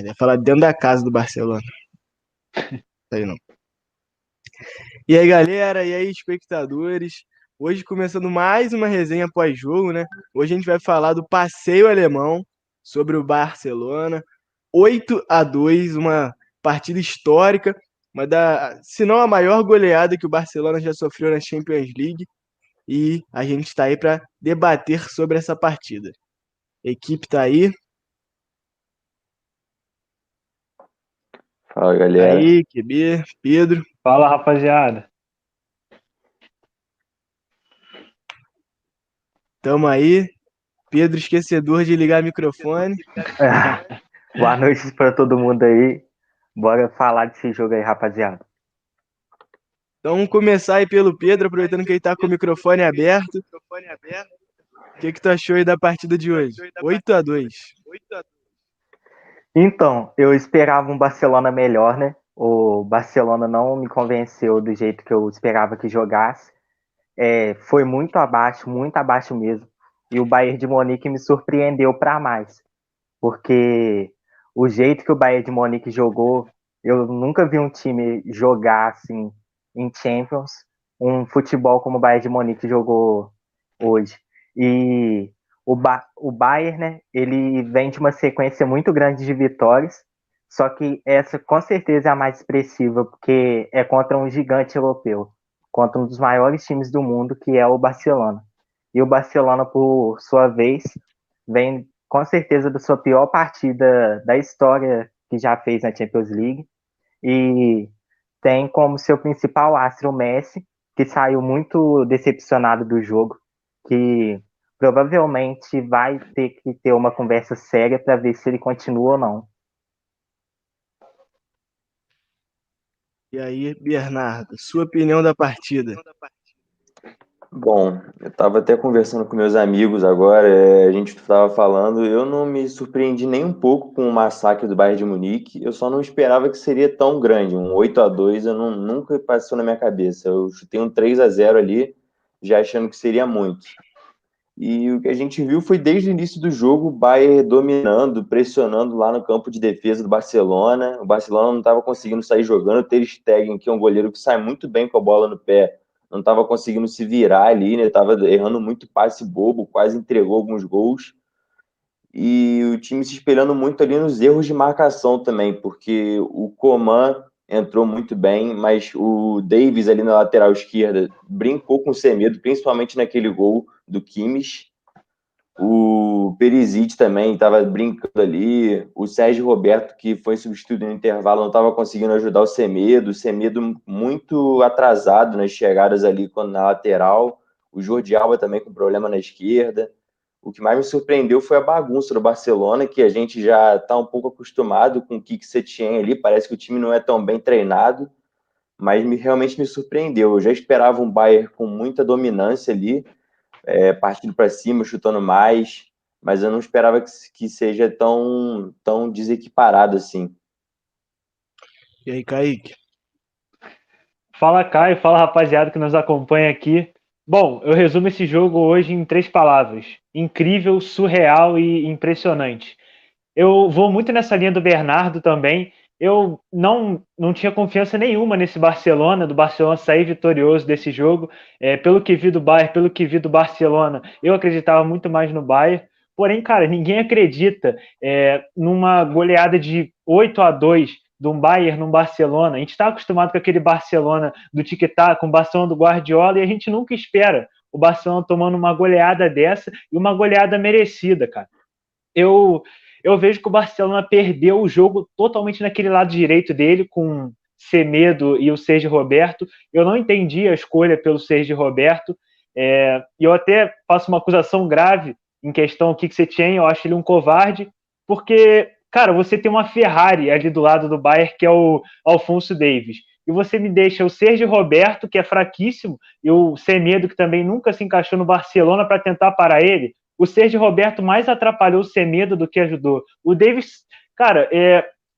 ia falar dentro da casa do Barcelona. Aí não. E aí, galera, e aí, espectadores? Hoje começando mais uma resenha pós-jogo, né? Hoje a gente vai falar do passeio alemão sobre o Barcelona. 8-2, uma partida histórica, se não a maior goleada que o Barcelona já sofreu na Champions League. E a gente está aí para debater sobre essa partida. A equipe está aí. Fala, galera. Aí, QB, Pedro. Fala, rapaziada. Tamo aí. Pedro, esquecedor de ligar o microfone. Boa noite para todo mundo aí. Bora falar desse jogo aí, rapaziada. Então vamos começar aí pelo Pedro, aproveitando que ele tá com o microfone aberto. O que tu achou aí da partida de hoje? 8-2. Então, eu esperava um Barcelona melhor, né? O Barcelona não me convenceu do jeito que eu esperava que jogasse. Foi muito abaixo mesmo. E o Bayern de Munique me surpreendeu para mais. Porque o jeito que o Bayern de Munique jogou, eu nunca vi um time jogar assim em Champions, um futebol como o Bayern de Munique jogou hoje. E o Bayern, né, ele vem de uma sequência muito grande de vitórias, só que essa com certeza é a mais expressiva, porque é contra um gigante europeu, contra um dos maiores times do mundo, que é o Barcelona. E o Barcelona, por sua vez, vem com certeza da sua pior partida da história que já fez na Champions League. E tem como seu principal astro o Messi, que saiu muito decepcionado do jogo, que provavelmente vai ter que ter uma conversa séria para ver se ele continua ou não. E aí, Bernardo, sua opinião da partida? Bom, eu estava até conversando com meus amigos agora, a gente estava falando, eu não me surpreendi nem um pouco com o massacre do Bayern de Munique, eu só não esperava que seria tão grande, um 8-2 nunca passou na minha cabeça, eu chutei um 3-0 ali, já achando que seria muito. E o que a gente viu foi desde o início do jogo o Bayern dominando, pressionando lá no campo de defesa do Barcelona, o Barcelona não estava conseguindo sair jogando, o Ter Stegen, que é um goleiro que sai muito bem com a bola no pé, não estava conseguindo se virar ali, né? Estava errando muito passe bobo, quase entregou alguns gols. E o time se espelhando muito ali nos erros de marcação também, porque o Coman entrou muito bem, mas o Davies ali na lateral esquerda brincou com o Semedo, principalmente naquele gol do Kimmich. O Perisic também estava brincando ali. O Sérgio Roberto, que foi substituído no intervalo, não estava conseguindo ajudar o Semedo. O Semedo muito atrasado nas chegadas ali na lateral. O Jordi Alba também com problema na esquerda. O que mais me surpreendeu foi a bagunça do Barcelona, que a gente já está um pouco acostumado com o Kik Setien ali. Parece que o time não é tão bem treinado, mas realmente me surpreendeu. Eu já esperava um Bayern com muita dominância ali, partindo para cima, chutando mais, mas eu não esperava que seja tão desequiparado assim. E aí, Kaique? Fala, Caio. Fala, rapaziada que nos acompanha aqui. Bom, eu resumo esse jogo hoje em 3 palavras: incrível, surreal e impressionante. Eu vou muito nessa linha do Bernardo também. Eu não tinha confiança nenhuma nesse Barcelona, do Barcelona sair vitorioso desse jogo. Pelo que vi do Bayern, pelo que vi do Barcelona, eu acreditava muito mais no Bayern. Porém, cara, ninguém acredita numa goleada de 8-2 de um Bayern num Barcelona. A gente está acostumado com aquele Barcelona do tic-tac, com o Barcelona do Guardiola, e a gente nunca espera o Barcelona tomando uma goleada dessa, e uma goleada merecida, cara. Eu vejo que o Barcelona perdeu o jogo totalmente naquele lado direito dele, com Semedo e o Sergio Roberto. Eu não entendi a escolha pelo Sergio Roberto. E eu até faço uma acusação grave em questão ao Kik Setien. Eu acho ele um covarde, porque, cara, você tem uma Ferrari ali do lado do Bayern, que é o Alphonso Davies. E você me deixa o Sergio Roberto, que é fraquíssimo, e o Semedo, que também nunca se encaixou no Barcelona, para tentar parar ele. O Sergio Roberto mais atrapalhou o Semedo do que ajudou. O Davies, cara,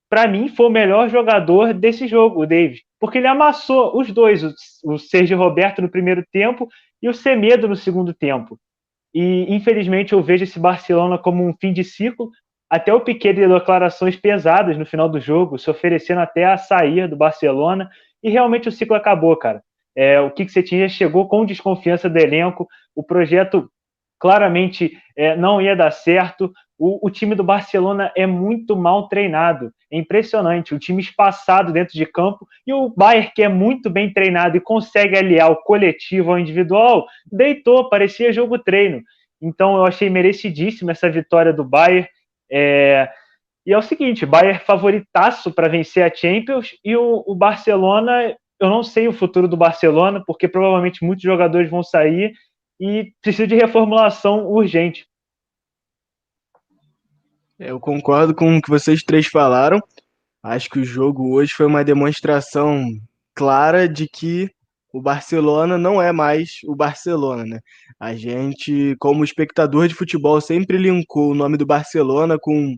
para mim foi o melhor jogador desse jogo, o Davies, porque ele amassou os dois, o Sergio Roberto no primeiro tempo e o Semedo no segundo tempo. E infelizmente eu vejo esse Barcelona como um fim de ciclo. Até o Piqué deu declarações pesadas no final do jogo, se oferecendo até a sair do Barcelona, e realmente o ciclo acabou, cara. O Quique Setien chegou com desconfiança do elenco, o projeto claramente não ia dar certo. O time do Barcelona é muito mal treinado, é impressionante, o time espaçado dentro de campo, e o Bayern, que é muito bem treinado e consegue aliar o coletivo ao individual, deitou, parecia jogo treino. Então eu achei merecidíssima essa vitória do Bayern. E é o seguinte, Bayern favoritaço para vencer a Champions, e o Barcelona, eu não sei o futuro do Barcelona, porque provavelmente muitos jogadores vão sair e precisa de reformulação urgente. Eu concordo com o que vocês três falaram. Acho que o jogo hoje foi uma demonstração clara de que o Barcelona não é mais o Barcelona, né? A gente, como espectador de futebol, sempre linkou o nome do Barcelona com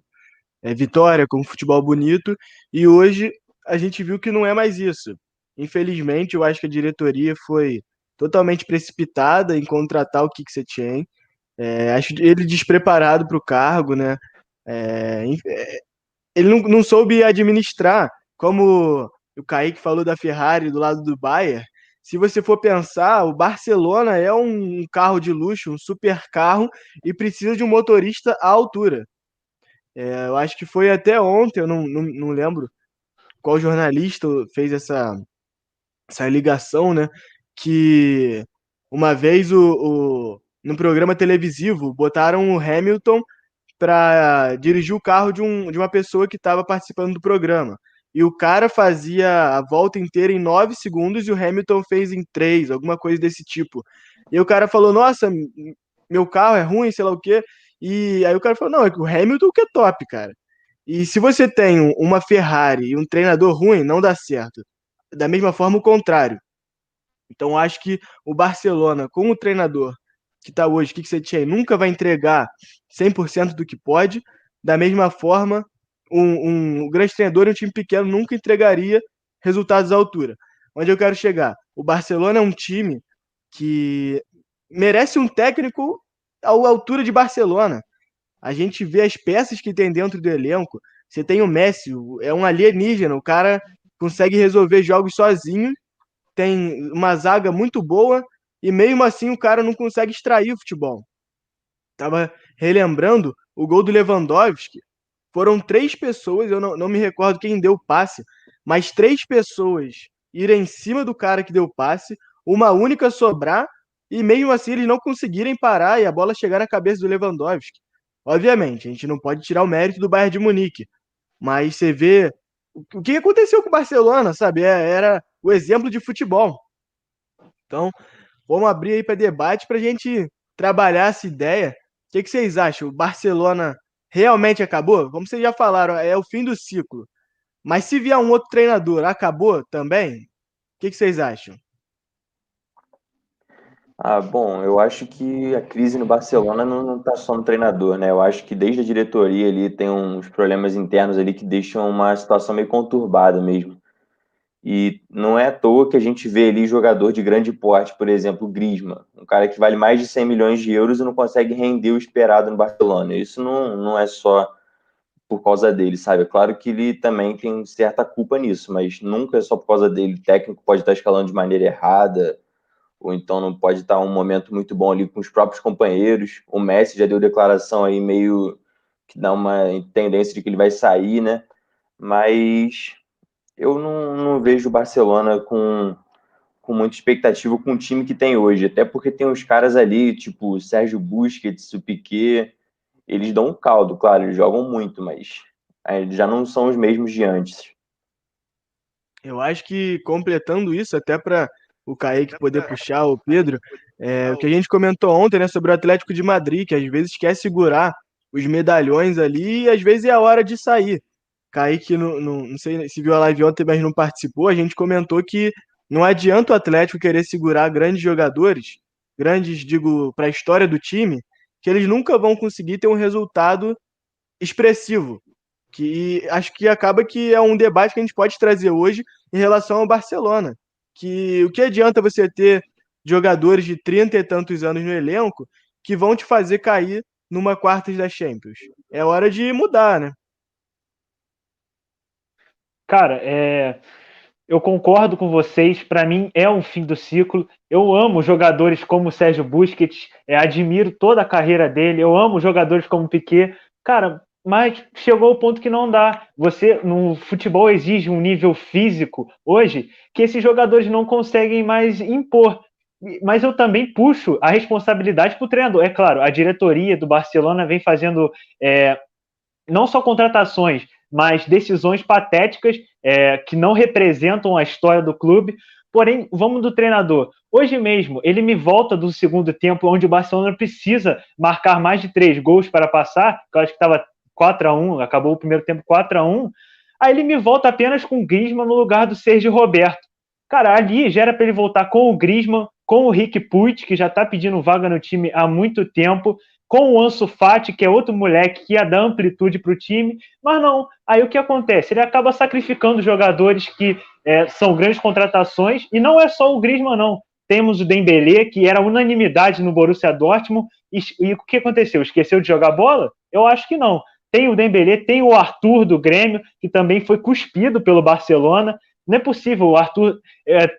vitória, com futebol bonito, e hoje a gente viu que não é mais isso. Infelizmente, eu acho que a diretoria foi totalmente precipitada em contratar o Quique Setien. Acho ele despreparado para o cargo, né? É, ele não soube administrar, como o Kaique falou da Ferrari do lado do Bayern. Se você for pensar, o Barcelona é um carro de luxo, um super carro, e precisa de um motorista à altura. Eu acho que foi até ontem, eu não lembro qual jornalista fez essa ligação, né? Que uma vez no programa televisivo botaram o Hamilton para dirigir o carro de uma pessoa que estava participando do programa. E o cara fazia a volta inteira em 9 segundos e o Hamilton fez em 3, alguma coisa desse tipo. E o cara falou: Nossa, meu carro é ruim, sei lá o quê. E aí o cara falou: Não, é que o Hamilton que é top, cara. E se você tem uma Ferrari e um treinador ruim, não dá certo. Da mesma forma, o contrário. Então, acho que o Barcelona, com o treinador que está hoje, o que você tinha, nunca vai entregar 100% do que pode. Da mesma forma, um grande treinador e um time pequeno nunca entregaria resultados à altura. Onde eu quero chegar? O Barcelona é um time que merece um técnico à altura de Barcelona. A gente vê as peças que tem dentro do elenco. Você tem o Messi, é um alienígena, o cara consegue resolver jogos sozinho, tem uma zaga muito boa e mesmo assim o cara não consegue extrair o futebol. Tava relembrando o gol do Lewandowski. Foram 3 pessoas, eu não me recordo quem deu o passe, mas 3 pessoas irem em cima do cara que deu o passe, uma única sobrar, e mesmo assim eles não conseguirem parar e a bola chegar na cabeça do Lewandowski. Obviamente, a gente não pode tirar o mérito do Bayern de Munique, mas você vê o que aconteceu com o Barcelona, sabe? Era o exemplo de futebol. Então, vamos abrir aí para debate para a gente trabalhar essa ideia. O que vocês acham? O Barcelona realmente acabou? Como vocês já falaram, é o fim do ciclo. Mas se vier um outro treinador, acabou também? O que vocês acham? Bom, eu acho que a crise no Barcelona não tá só no treinador, né? Eu acho que desde a diretoria ali tem uns problemas internos ali que deixam uma situação meio conturbada mesmo. E não é à toa que a gente vê ali jogador de grande porte, por exemplo, o Griezmann, um cara que vale mais de 100 milhões de euros e não consegue render o esperado no Barcelona. Isso não é só por causa dele, sabe? É claro que ele também tem certa culpa nisso, mas nunca é só por causa dele. O técnico pode estar escalando de maneira errada, ou então não pode estar um momento muito bom ali com os próprios companheiros. O Messi já deu declaração aí meio que dá uma tendência de que ele vai sair, né? Mas eu não vejo o Barcelona com muita expectativa com o time que tem hoje, até porque tem uns caras ali, tipo o Sérgio Busquets, o Piqué, eles dão um caldo, claro, eles jogam muito, mas já não são os mesmos de antes. Eu acho que completando isso, até para o Kaique poder puxar o Pedro, o que a gente comentou ontem, né, sobre o Atlético de Madrid, que às vezes quer segurar os medalhões ali e às vezes é a hora de sair. Kaique, não sei se viu a live ontem, mas não participou. A gente comentou que não adianta o Atlético querer segurar grandes jogadores, grandes, digo, para a história do time, que eles nunca vão conseguir ter um resultado expressivo. Que acho que acaba que é um debate que a gente pode trazer hoje em relação ao Barcelona. Que o que adianta você ter jogadores de 30 e tantos anos no elenco que vão te fazer cair numa quartas da Champions. É hora de mudar, né? Cara, eu concordo com vocês. Para mim é um fim do ciclo. Eu amo jogadores como o Sérgio Busquets, admiro toda a carreira dele. Eu amo jogadores como o Piquet. Cara, mas chegou o ponto que não dá. Você no futebol exige um nível físico hoje que esses jogadores não conseguem mais impor. Mas eu também puxo a responsabilidade para o treinador. É claro, a diretoria do Barcelona vem fazendo não só contratações, mas decisões patéticas que não representam a história do clube. Porém, vamos do treinador. Hoje mesmo, ele me volta do segundo tempo, onde o Barcelona precisa marcar mais de 3 gols para passar, que eu acho que estava 4-1, acabou o primeiro tempo 4-1. Aí ele me volta apenas com o Griezmann no lugar do Sergio Roberto. Cara, ali já era para ele voltar com o Griezmann, com o Riqui Puig, que já está pedindo vaga no time há muito tempo, com o Ansu Fati, que é outro moleque que ia dar amplitude para o time, mas não. Aí o que acontece? Ele acaba sacrificando jogadores que são grandes contratações, e não é só o Griezmann, não. Temos o Dembélé, que era unanimidade no Borussia Dortmund, e o que aconteceu? Esqueceu de jogar bola? Eu acho que não. Tem o Dembélé, tem o Arthur do Grêmio, que também foi cuspido pelo Barcelona. Não é possível o Arthur,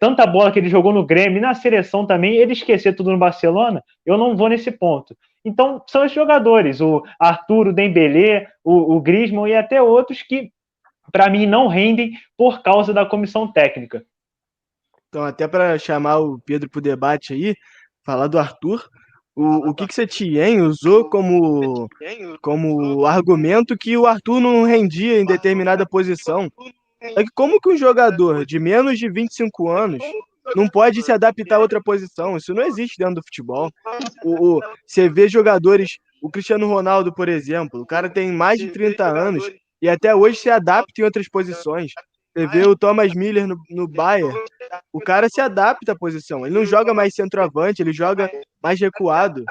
tanta bola que ele jogou no Grêmio e na seleção também, ele esquecer tudo no Barcelona. Eu não vou nesse ponto. Então, são esses jogadores, o Arthur, o Dembélé, o Griezmann e até outros que, para mim, não rendem por causa da comissão técnica. Então, até para chamar o Pedro para o debate aí, falar do Arthur, o que Setien usou como argumento que o Arthur não rendia em determinada posição. É que como que um jogador de menos de 25 anos não pode se adaptar a outra posição? Isso não existe dentro do futebol. Você vê jogadores, o Cristiano Ronaldo, por exemplo, o cara tem mais de 30 anos e até hoje se adapta em outras posições. Você vê o Thomas Müller no Bayern, o cara se adapta à posição. Ele não joga mais centroavante, ele joga mais recuado.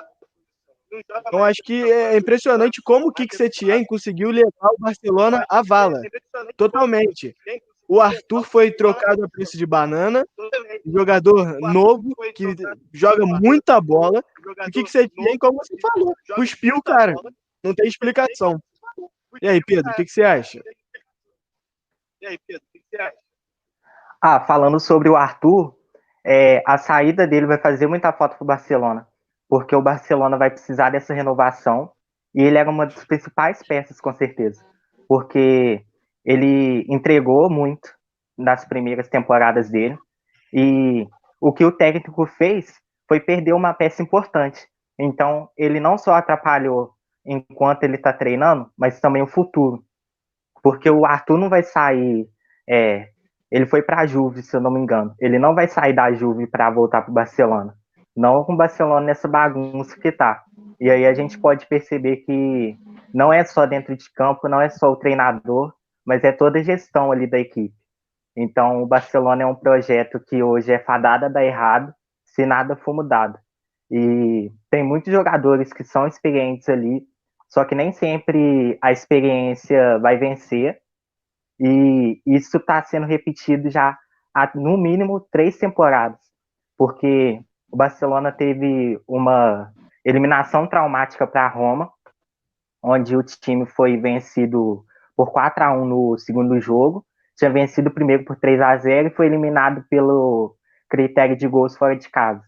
Então acho que é impressionante como o Kik Setien conseguiu levar o Barcelona à vala. Totalmente. O Arthur foi trocado a preço de banana, jogador novo, que joga muita bola. O que você tem, como você falou, cuspiu o cara. Não tem explicação. E aí, Pedro, o que você acha? Falando sobre o Arthur, a saída dele vai fazer muita falta para o Barcelona, porque o Barcelona vai precisar dessa renovação e ele era uma das principais peças, com certeza, porque ele entregou muito nas primeiras temporadas dele e o que o técnico fez foi perder uma peça importante. Então, ele não só atrapalhou enquanto ele está treinando, mas também o futuro, porque o Arthur não vai sair... ele foi para a Juve, se eu não me engano. Ele não vai sair da Juve para voltar para o Barcelona. Não com o Barcelona nessa bagunça que tá. E aí a gente pode perceber que não é só dentro de campo, não é só o treinador, mas é toda a gestão ali da equipe. Então o Barcelona é um projeto que hoje é fadado a dar errado se nada for mudado. E tem muitos jogadores que são experientes ali, só que nem sempre a experiência vai vencer. E isso está sendo repetido já há, no mínimo, 3 temporadas, porque o Barcelona teve uma eliminação traumática para a Roma, onde o time foi vencido por 4-1 no segundo jogo, tinha vencido o primeiro por 3-0 e foi eliminado pelo critério de gols fora de casa.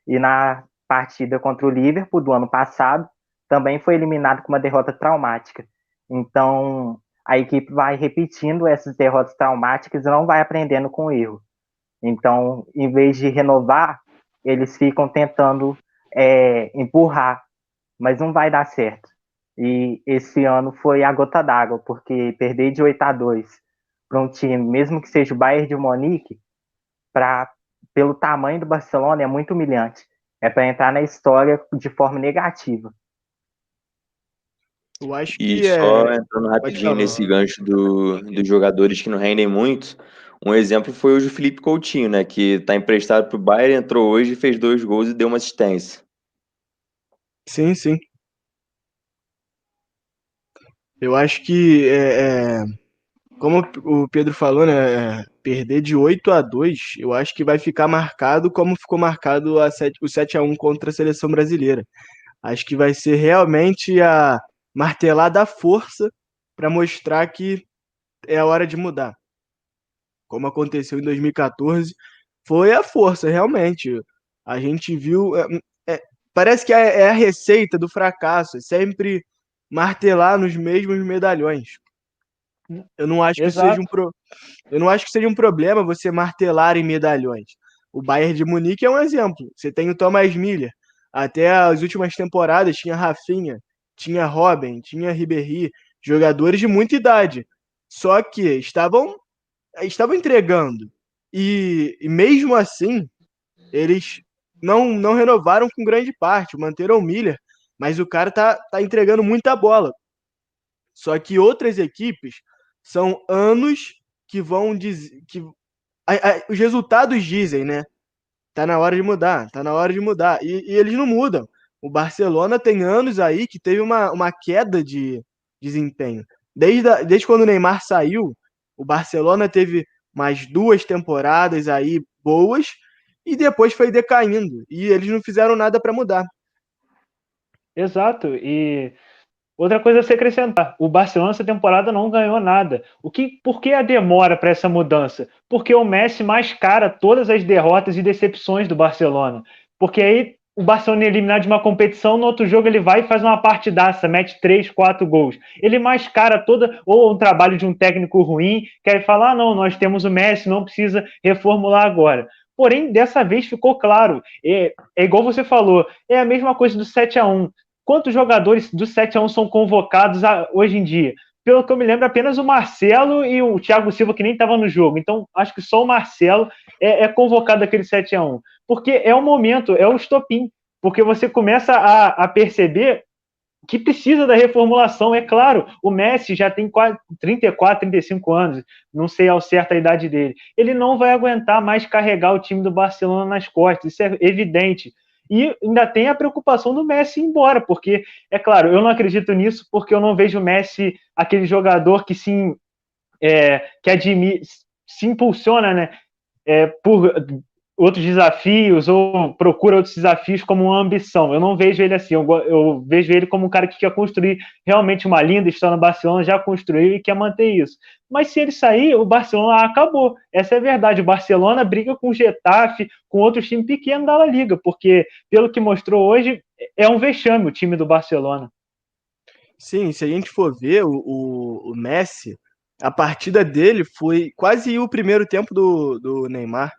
E na partida contra o Liverpool do ano passado, também foi eliminado com uma derrota traumática. Então, a equipe vai repetindo essas derrotas traumáticas e não vai aprendendo com o erro. Então, em vez de renovar, eles ficam tentando empurrar, mas não vai dar certo. E esse ano foi a gota d'água, porque perder de 8-2 para um time, mesmo que seja o Bayern de Munique, pelo tamanho do Barcelona, é muito humilhante. É para entrar na história de forma negativa. Eu acho E que só entrando rapidinho nesse gancho dos jogadores que não rendem muito, um exemplo foi o de Felipe Coutinho, né? Que tá emprestado pro Bayern, entrou hoje, fez 2 gols e deu uma assistência. Sim, sim. Eu acho que, como o Pedro falou, né? Perder de 8-2, eu acho que vai ficar marcado como ficou marcado o 7-1 contra a seleção brasileira. Acho que vai ser realmente a martelada à força para mostrar que é a hora de mudar. Como aconteceu em 2014, foi a força, realmente. A gente viu. Parece que é a receita do fracasso, é sempre martelar nos mesmos medalhões. Eu não acho que isso seja Exato. eu não acho que seja um problema você martelar em medalhões. O Bayern de Munique é um exemplo. Você tem o Thomas Müller. Até as últimas temporadas tinha Rafinha, tinha Robben, tinha Ribéry, jogadores de muita idade. Só que estavam entregando. E mesmo assim, eles não renovaram com grande parte, manteram o Miller, mas o cara tá entregando muita bola. Só que outras equipes são anos que vão dizer que os resultados dizem, né? Tá na hora de mudar, tá na hora de mudar. E eles não mudam. O Barcelona tem anos aí que teve uma queda de desempenho. Desde quando o Neymar saiu, o Barcelona teve mais 2 temporadas aí boas e depois foi decaindo. E eles não fizeram nada para mudar. Exato. E outra coisa a se acrescentar: o Barcelona essa temporada não ganhou nada. Por que a demora para essa mudança? Porque o Messi mascara todas as derrotas e decepções do Barcelona. Porque aí o Barcelona é eliminado de uma competição, no outro jogo ele vai e faz uma partidaça, mete 3, 4 gols. Ele mascara toda, ou um trabalho de um técnico ruim, que aí fala: ah, não, nós temos o Messi, não precisa reformular agora. Porém, dessa vez ficou claro. É igual você falou, é a mesma coisa do 7-1. Quantos jogadores do 7-1 são convocados hoje em dia? Pelo que eu me lembro, apenas o Marcelo e o Thiago Silva, que nem estava no jogo. Então, acho que só o Marcelo é convocado daquele 7-1. Porque é o momento, é o estopim. Porque você começa a perceber que precisa da reformulação. É claro, o Messi já tem 34, 35 anos, não sei ao certo a idade dele. Ele não vai aguentar mais carregar o time do Barcelona nas costas, isso é evidente. E ainda tem a preocupação do Messi ir embora, porque, é claro, eu não acredito nisso, porque eu não vejo o Messi aquele jogador que se impulsiona, né, por outros desafios ou procura outros desafios como uma ambição. Eu não vejo ele assim, eu vejo ele como um cara que quer construir realmente uma linda história no Barcelona, já construiu e quer manter isso. Mas se ele sair, o Barcelona acabou. Essa é a verdade. O Barcelona briga com o Getafe, com outros times pequenos da La Liga, porque, pelo que mostrou hoje, é um vexame o time do Barcelona. Sim, se a gente for ver o Messi, a partida dele foi quase o primeiro tempo do Neymar.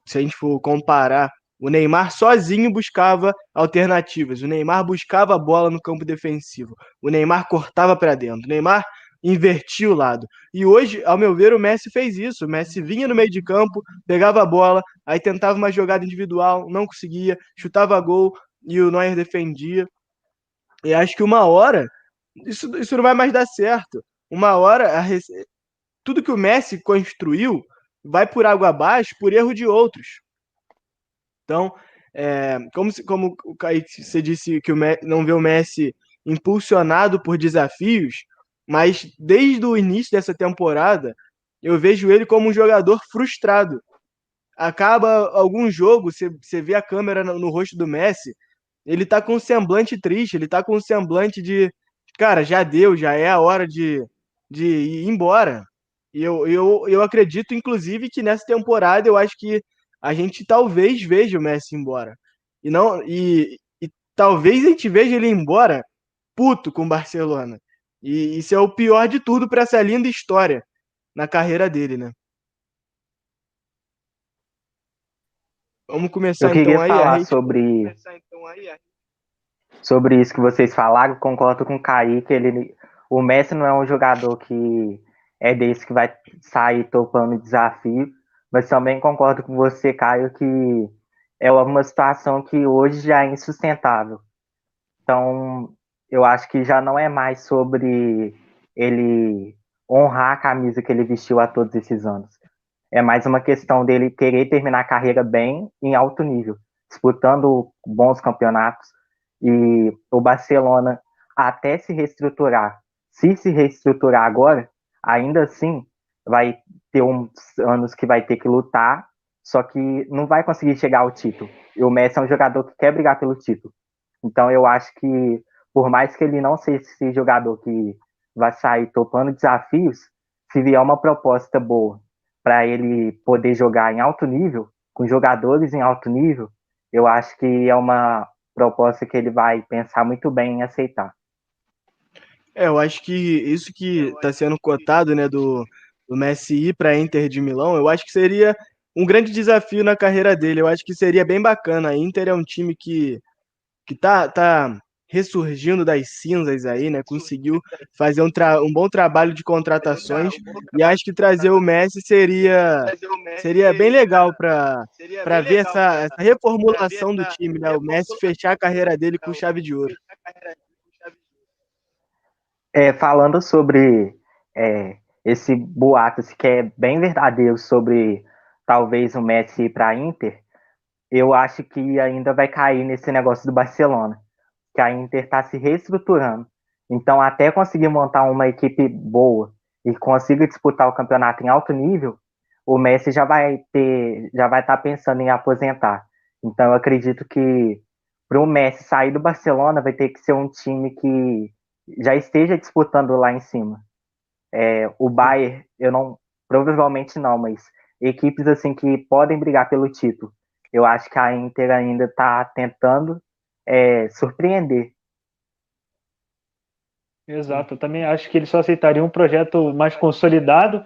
Se a gente for comparar, o Neymar sozinho buscava alternativas. O Neymar buscava a bola no campo defensivo. O Neymar cortava para dentro. O Neymar invertia o lado. E hoje, ao meu ver, o Messi fez isso. O Messi vinha no meio de campo, pegava a bola, aí tentava uma jogada individual, não conseguia, chutava gol e o Neuer defendia. E acho que uma hora isso não vai mais dar certo. Uma hora tudo que o Messi construiu vai por água abaixo por erro de outros. Então, como o Kaique, você disse que não vê o Messi impulsionado por desafios, mas desde o início dessa temporada, eu vejo ele como um jogador frustrado. Acaba algum jogo, você vê a câmera no rosto do Messi, ele tá com um semblante triste, ele tá com um semblante de, cara, já deu, já é a hora de ir embora. E eu acredito, inclusive, que nessa temporada eu acho que a gente talvez veja o Messi embora. E talvez a gente veja ele embora puto com o Barcelona. E isso é o pior de tudo para essa linda história na carreira dele, né? Vamos Eu começar então queria aí a falar gente. sobre isso que vocês falaram, concordo com o Kaique, o Messi não é um jogador que é desse que vai sair topando desafio, mas também concordo com você, Caio, que é uma situação que hoje já é insustentável. Então, eu acho que já não é mais sobre ele honrar a camisa que ele vestiu há todos esses anos. É mais uma questão dele querer terminar a carreira bem, em alto nível, disputando bons campeonatos. E o Barcelona, até se reestruturar, se reestruturar agora, ainda assim vai ter uns anos que vai ter que lutar, só que não vai conseguir chegar ao título. E o Messi é um jogador que quer brigar pelo título. Então eu acho que, por mais que ele não seja esse jogador que vai sair topando desafios, se vier uma proposta boa para ele poder jogar em alto nível, com jogadores em alto nível, eu acho que é uma proposta que ele vai pensar muito bem em aceitar. Eu acho que isso que está sendo cotado, né, do Messi ir para a Inter de Milão, eu acho que seria um grande desafio na carreira dele. Eu acho que seria bem bacana. A Inter é um time que tá ressurgindo das cinzas aí, né? Conseguiu fazer um bom trabalho de contratações e acho que trazer o Messi seria bem legal para ver essa reformulação do time, né? O Messi fechar a carreira dele com chave de ouro. Falando sobre esse boato que é bem verdadeiro sobre talvez o Messi ir para a Inter, eu acho que ainda vai cair nesse negócio do Barcelona, que a Inter está se reestruturando. Então, até conseguir montar uma equipe boa e consiga disputar o campeonato em alto nível, o Messi já vai estar pensando em aposentar. Então, eu acredito que para o Messi sair do Barcelona vai ter que ser um time que já esteja disputando lá em cima. O Bayern, eu não, provavelmente não, mas equipes assim que podem brigar pelo título. Eu acho que a Inter ainda está tentando surpreender. Exato, eu também acho que ele só aceitaria um projeto mais consolidado.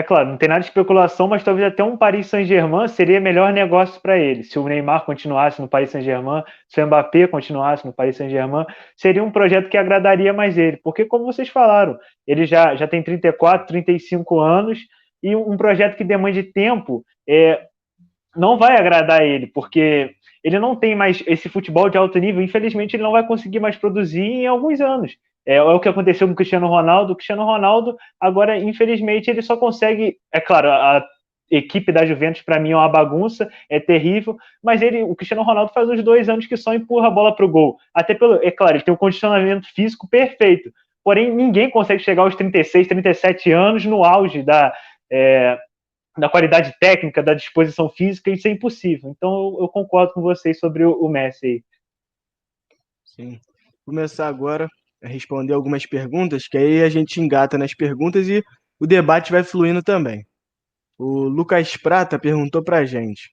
Claro, não tem nada de especulação, mas talvez até um Paris Saint-Germain seria melhor negócio para ele. Se o Neymar continuasse no Paris Saint-Germain, se o Mbappé continuasse no Paris Saint-Germain, seria um projeto que agradaria mais ele. Porque, como vocês falaram, ele já tem 34, 35 anos e um projeto que demande tempo não vai agradar ele, porque ele não tem mais esse futebol de alto nível. Infelizmente, ele não vai conseguir mais produzir em alguns anos. É o que aconteceu com o Cristiano Ronaldo. O Cristiano Ronaldo, agora, infelizmente, ele só consegue. É claro, a equipe da Juventus, para mim, é uma bagunça, é terrível, mas o Cristiano Ronaldo faz uns 2 anos que só empurra a bola para o gol. É claro, ele tem um condicionamento físico perfeito, porém, ninguém consegue chegar aos 36, 37 anos no auge da qualidade técnica, da disposição física, isso é impossível. Então eu concordo com vocês sobre o Messi aí. Sim. Vou começar agora a responder algumas perguntas, que aí a gente engata nas perguntas e o debate vai fluindo também. O Lucas Prata perguntou pra gente: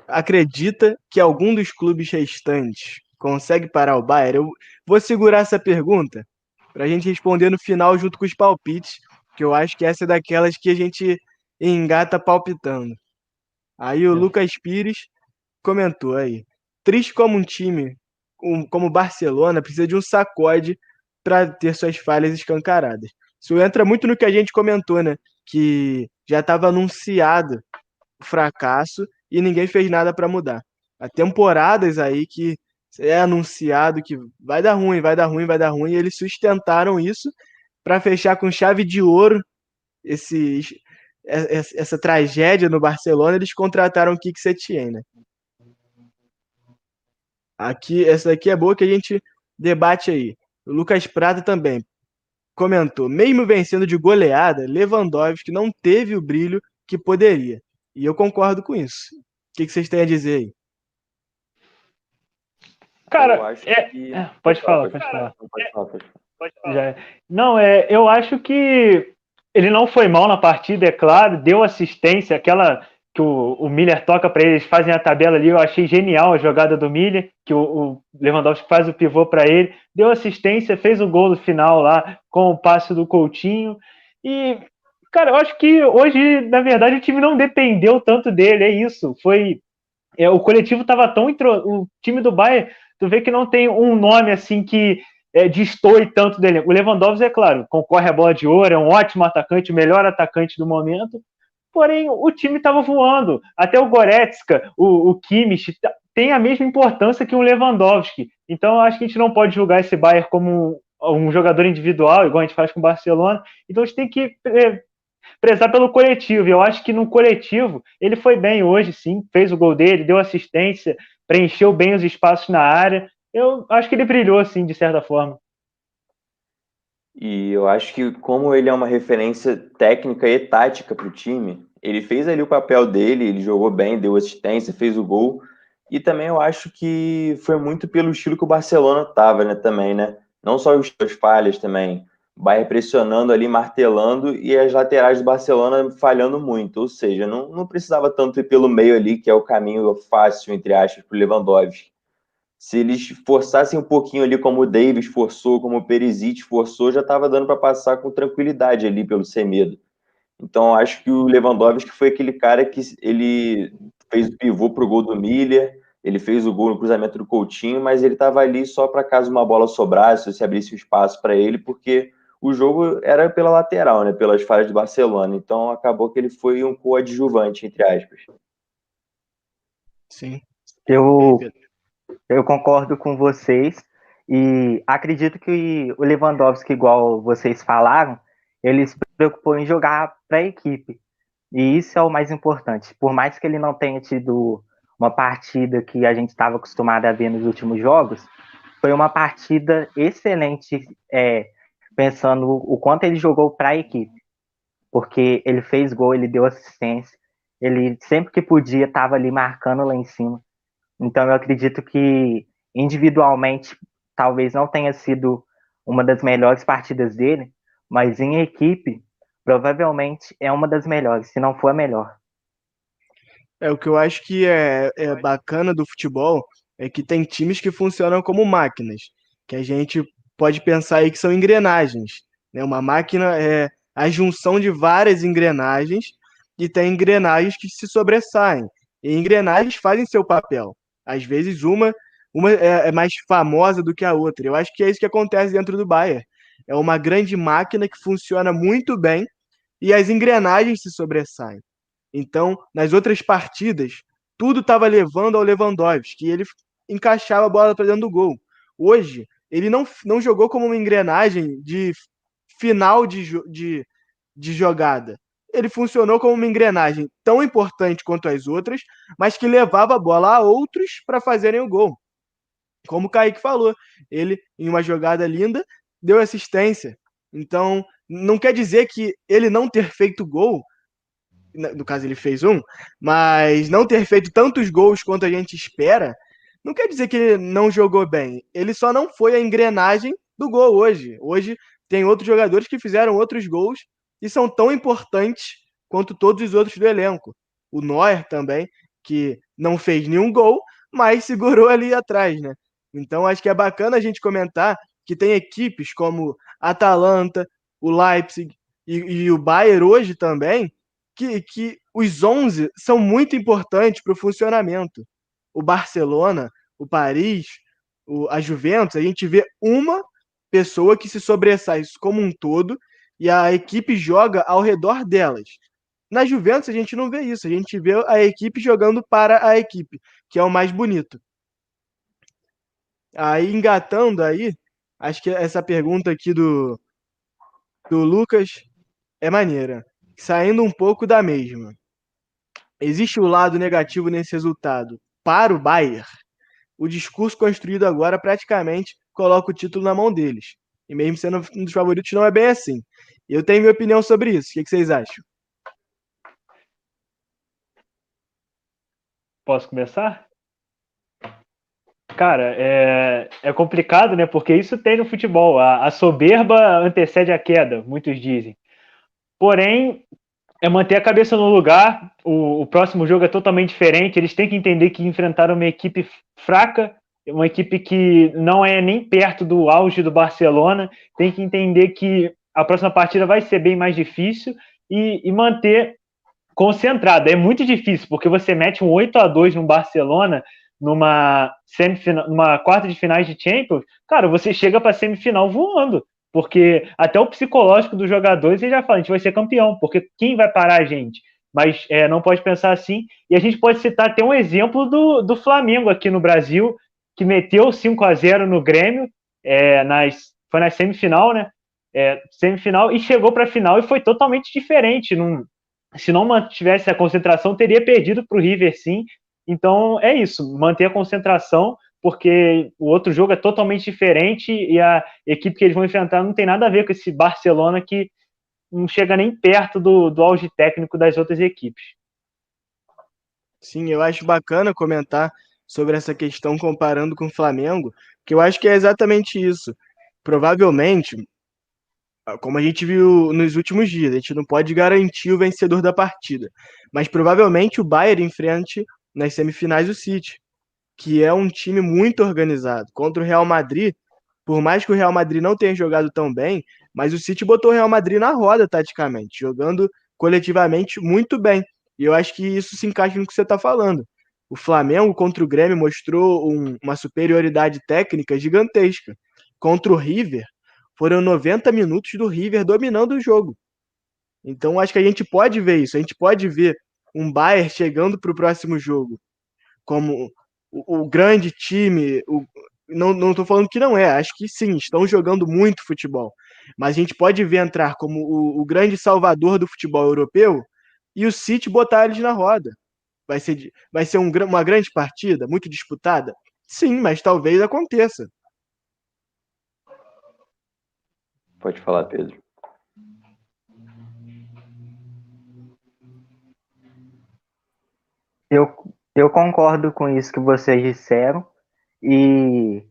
acredita que algum dos clubes restantes consegue parar o Bayern? Eu vou segurar essa pergunta para a gente responder no final junto com os palpites, que eu acho que essa é daquelas que a gente engata palpitando. Aí o Lucas Pires comentou aí: triste como um time como o Barcelona precisa de um sacode para ter suas falhas escancaradas. Isso entra muito no que a gente comentou, né? Que já estava anunciado o fracasso e ninguém fez nada para mudar. Há temporadas aí que é anunciado que vai dar ruim, vai dar ruim, vai dar ruim, e eles sustentaram isso para fechar com chave de ouro essa tragédia no Barcelona. Eles contrataram o Kik Setien, né? Aqui, essa daqui é boa que a gente debate aí. O Lucas Prata também comentou: mesmo vencendo de goleada, Lewandowski não teve o brilho que poderia. E eu concordo com isso. O que vocês têm a dizer aí? Cara, pode falar. Não, eu acho que ele não foi mal na partida, é claro, deu assistência, aquela que o Miller toca para eles, fazem a tabela ali, eu achei genial a jogada do Miller, que o Lewandowski faz o pivô para ele, deu assistência, fez o gol no final lá, com o passe do Coutinho, e, cara, eu acho que hoje, na verdade, o time não dependeu tanto dele, é isso, o coletivo estava tão o time do Bayern, tu vê que não tem um nome assim que destoe tanto dele. O Lewandowski, é claro, concorre à bola de ouro, é um ótimo atacante, o melhor atacante do momento, porém o time estava voando. Até o Goretzka, o Kimmich, tem a mesma importância que o Lewandowski. Então eu acho que a gente não pode julgar esse Bayern como um jogador individual, igual a gente faz com o Barcelona. Então a gente tem que prezar pelo coletivo. E eu acho que no coletivo ele foi bem hoje, sim. Fez o gol dele, deu assistência, preencheu bem os espaços na área. Eu acho que ele brilhou, assim, de certa forma. E eu acho que, como ele é uma referência técnica e tática para o time, ele fez ali o papel dele, ele jogou bem, deu assistência, fez o gol. E também eu acho que foi muito pelo estilo que o Barcelona estava, né, também, né? Não só as falhas também. O Bayern pressionando ali, martelando, e as laterais do Barcelona falhando muito. Ou seja, não precisava tanto ir pelo meio ali, que é o caminho fácil, entre aspas, para o Lewandowski. Se eles forçassem um pouquinho ali, como o Davis forçou, como o Perisic forçou, já estava dando para passar com tranquilidade ali pelo Semedo. Então, acho que o Lewandowski foi aquele cara que ele fez o pivô pro gol do Miller, ele fez o gol no cruzamento do Coutinho, mas ele estava ali só para caso uma bola sobrasse, se abrisse o espaço para ele, porque o jogo era pela lateral, né, pelas falhas do Barcelona. Então, acabou que ele foi um coadjuvante, entre aspas. Sim. Eu, eu concordo com vocês e acredito que o Lewandowski, igual vocês falaram, ele se preocupou em jogar para a equipe. E isso é o mais importante. Por mais que ele não tenha tido uma partida que a gente estava acostumado a ver nos últimos jogos, foi uma partida excelente, pensando o quanto ele jogou para a equipe. Porque ele fez gol, ele deu assistência, ele sempre que podia estava ali marcando lá em cima. Então eu acredito que individualmente talvez não tenha sido uma das melhores partidas dele, mas em equipe provavelmente é uma das melhores, se não for a melhor. O que eu acho que é bacana do futebol é que tem times que funcionam como máquinas, que a gente pode pensar aí que são engrenagens, né? Uma máquina é a junção de várias engrenagens e tem engrenagens que se sobressaem. E engrenagens fazem seu papel. Às vezes uma é mais famosa do que a outra. Eu acho que é isso que acontece dentro do Bayern. É uma grande máquina que funciona muito bem e as engrenagens se sobressaem. Então, nas outras partidas, tudo estava levando ao Lewandowski, que ele encaixava a bola para dentro do gol. Hoje, ele não jogou como uma engrenagem de final de jogada. Ele funcionou como uma engrenagem tão importante quanto as outras, mas que levava a bola a outros para fazerem o gol. Como o Kaique falou, ele, em uma jogada linda, deu assistência. Então, não quer dizer que ele não ter feito gol, no caso ele fez um, mas não ter feito tantos gols quanto a gente espera, não quer dizer que ele não jogou bem. Ele só não foi a engrenagem do gol hoje. Hoje tem outros jogadores que fizeram outros gols e são tão importantes quanto todos os outros do elenco. O Neuer também, que não fez nenhum gol, mas segurou ali atrás, né? Então acho que é bacana a gente comentar que tem equipes como Atalanta, o Leipzig e o Bayern hoje também, que os 11 são muito importantes para o funcionamento. O Barcelona, o Paris, a Juventus, a gente vê uma pessoa que se sobressai como um todo e a equipe joga ao redor delas. Na Juventus a gente não vê isso, a gente vê a equipe jogando para a equipe, que é o mais bonito. Aí engatando aí, acho que essa pergunta aqui do Lucas é maneira. Saindo um pouco da mesma. Existe o lado negativo nesse resultado para o Bayern? O discurso construído agora praticamente coloca o título na mão deles. E mesmo sendo um dos favoritos, não é bem assim. Eu tenho minha opinião sobre isso. O que vocês acham? Posso começar? Cara, é complicado, né? Porque isso tem no futebol. A soberba antecede a queda, muitos dizem. Porém, é manter a cabeça no lugar. O próximo jogo é totalmente diferente. Eles têm que entender que enfrentaram uma equipe fraca, uma equipe que não é nem perto do auge do Barcelona. Tem que entender que a próxima partida vai ser bem mais difícil e manter concentrado. É muito difícil, porque você mete um 8-2 no Barcelona numa semifinal, numa quarta de finais de Champions, cara, você chega para semifinal voando. Porque até o psicológico dos jogadores ele já fala, a gente vai ser campeão, porque quem vai parar a gente? Mas não pode pensar assim. E a gente pode citar até um exemplo do Flamengo aqui no Brasil, que meteu 5-0 no Grêmio, foi na semifinal, né? Semifinal, e chegou para a final e foi totalmente diferente. Se não mantivesse a concentração, teria perdido para o River, sim. Então é isso, manter a concentração, porque o outro jogo é totalmente diferente e a equipe que eles vão enfrentar não tem nada a ver com esse Barcelona que não chega nem perto do auge técnico das outras equipes. Sim, eu acho bacana comentar sobre essa questão comparando com o Flamengo, que eu acho que é exatamente isso. Provavelmente, como a gente viu nos últimos dias, a gente não pode garantir o vencedor da partida, mas provavelmente o Bayern enfrente nas semifinais o City, que é um time muito organizado. Contra o Real Madrid, por mais que o Real Madrid não tenha jogado tão bem, mas o City botou o Real Madrid na roda taticamente, jogando coletivamente muito bem. E eu acho que isso se encaixa no que você está falando. O Flamengo contra o Grêmio mostrou uma superioridade técnica gigantesca. Contra o River, foram 90 minutos do River dominando o jogo. Então acho que a gente pode ver isso. A gente pode ver um Bayern chegando para o próximo jogo como o grande time. Não estou falando que não é, acho que sim, estão jogando muito futebol. Mas a gente pode ver entrar como o grande salvador do futebol europeu e o City botar eles na roda. Vai ser uma grande partida, muito disputada? Sim, mas talvez aconteça. Pode falar, Pedro. Eu concordo com isso que vocês disseram. E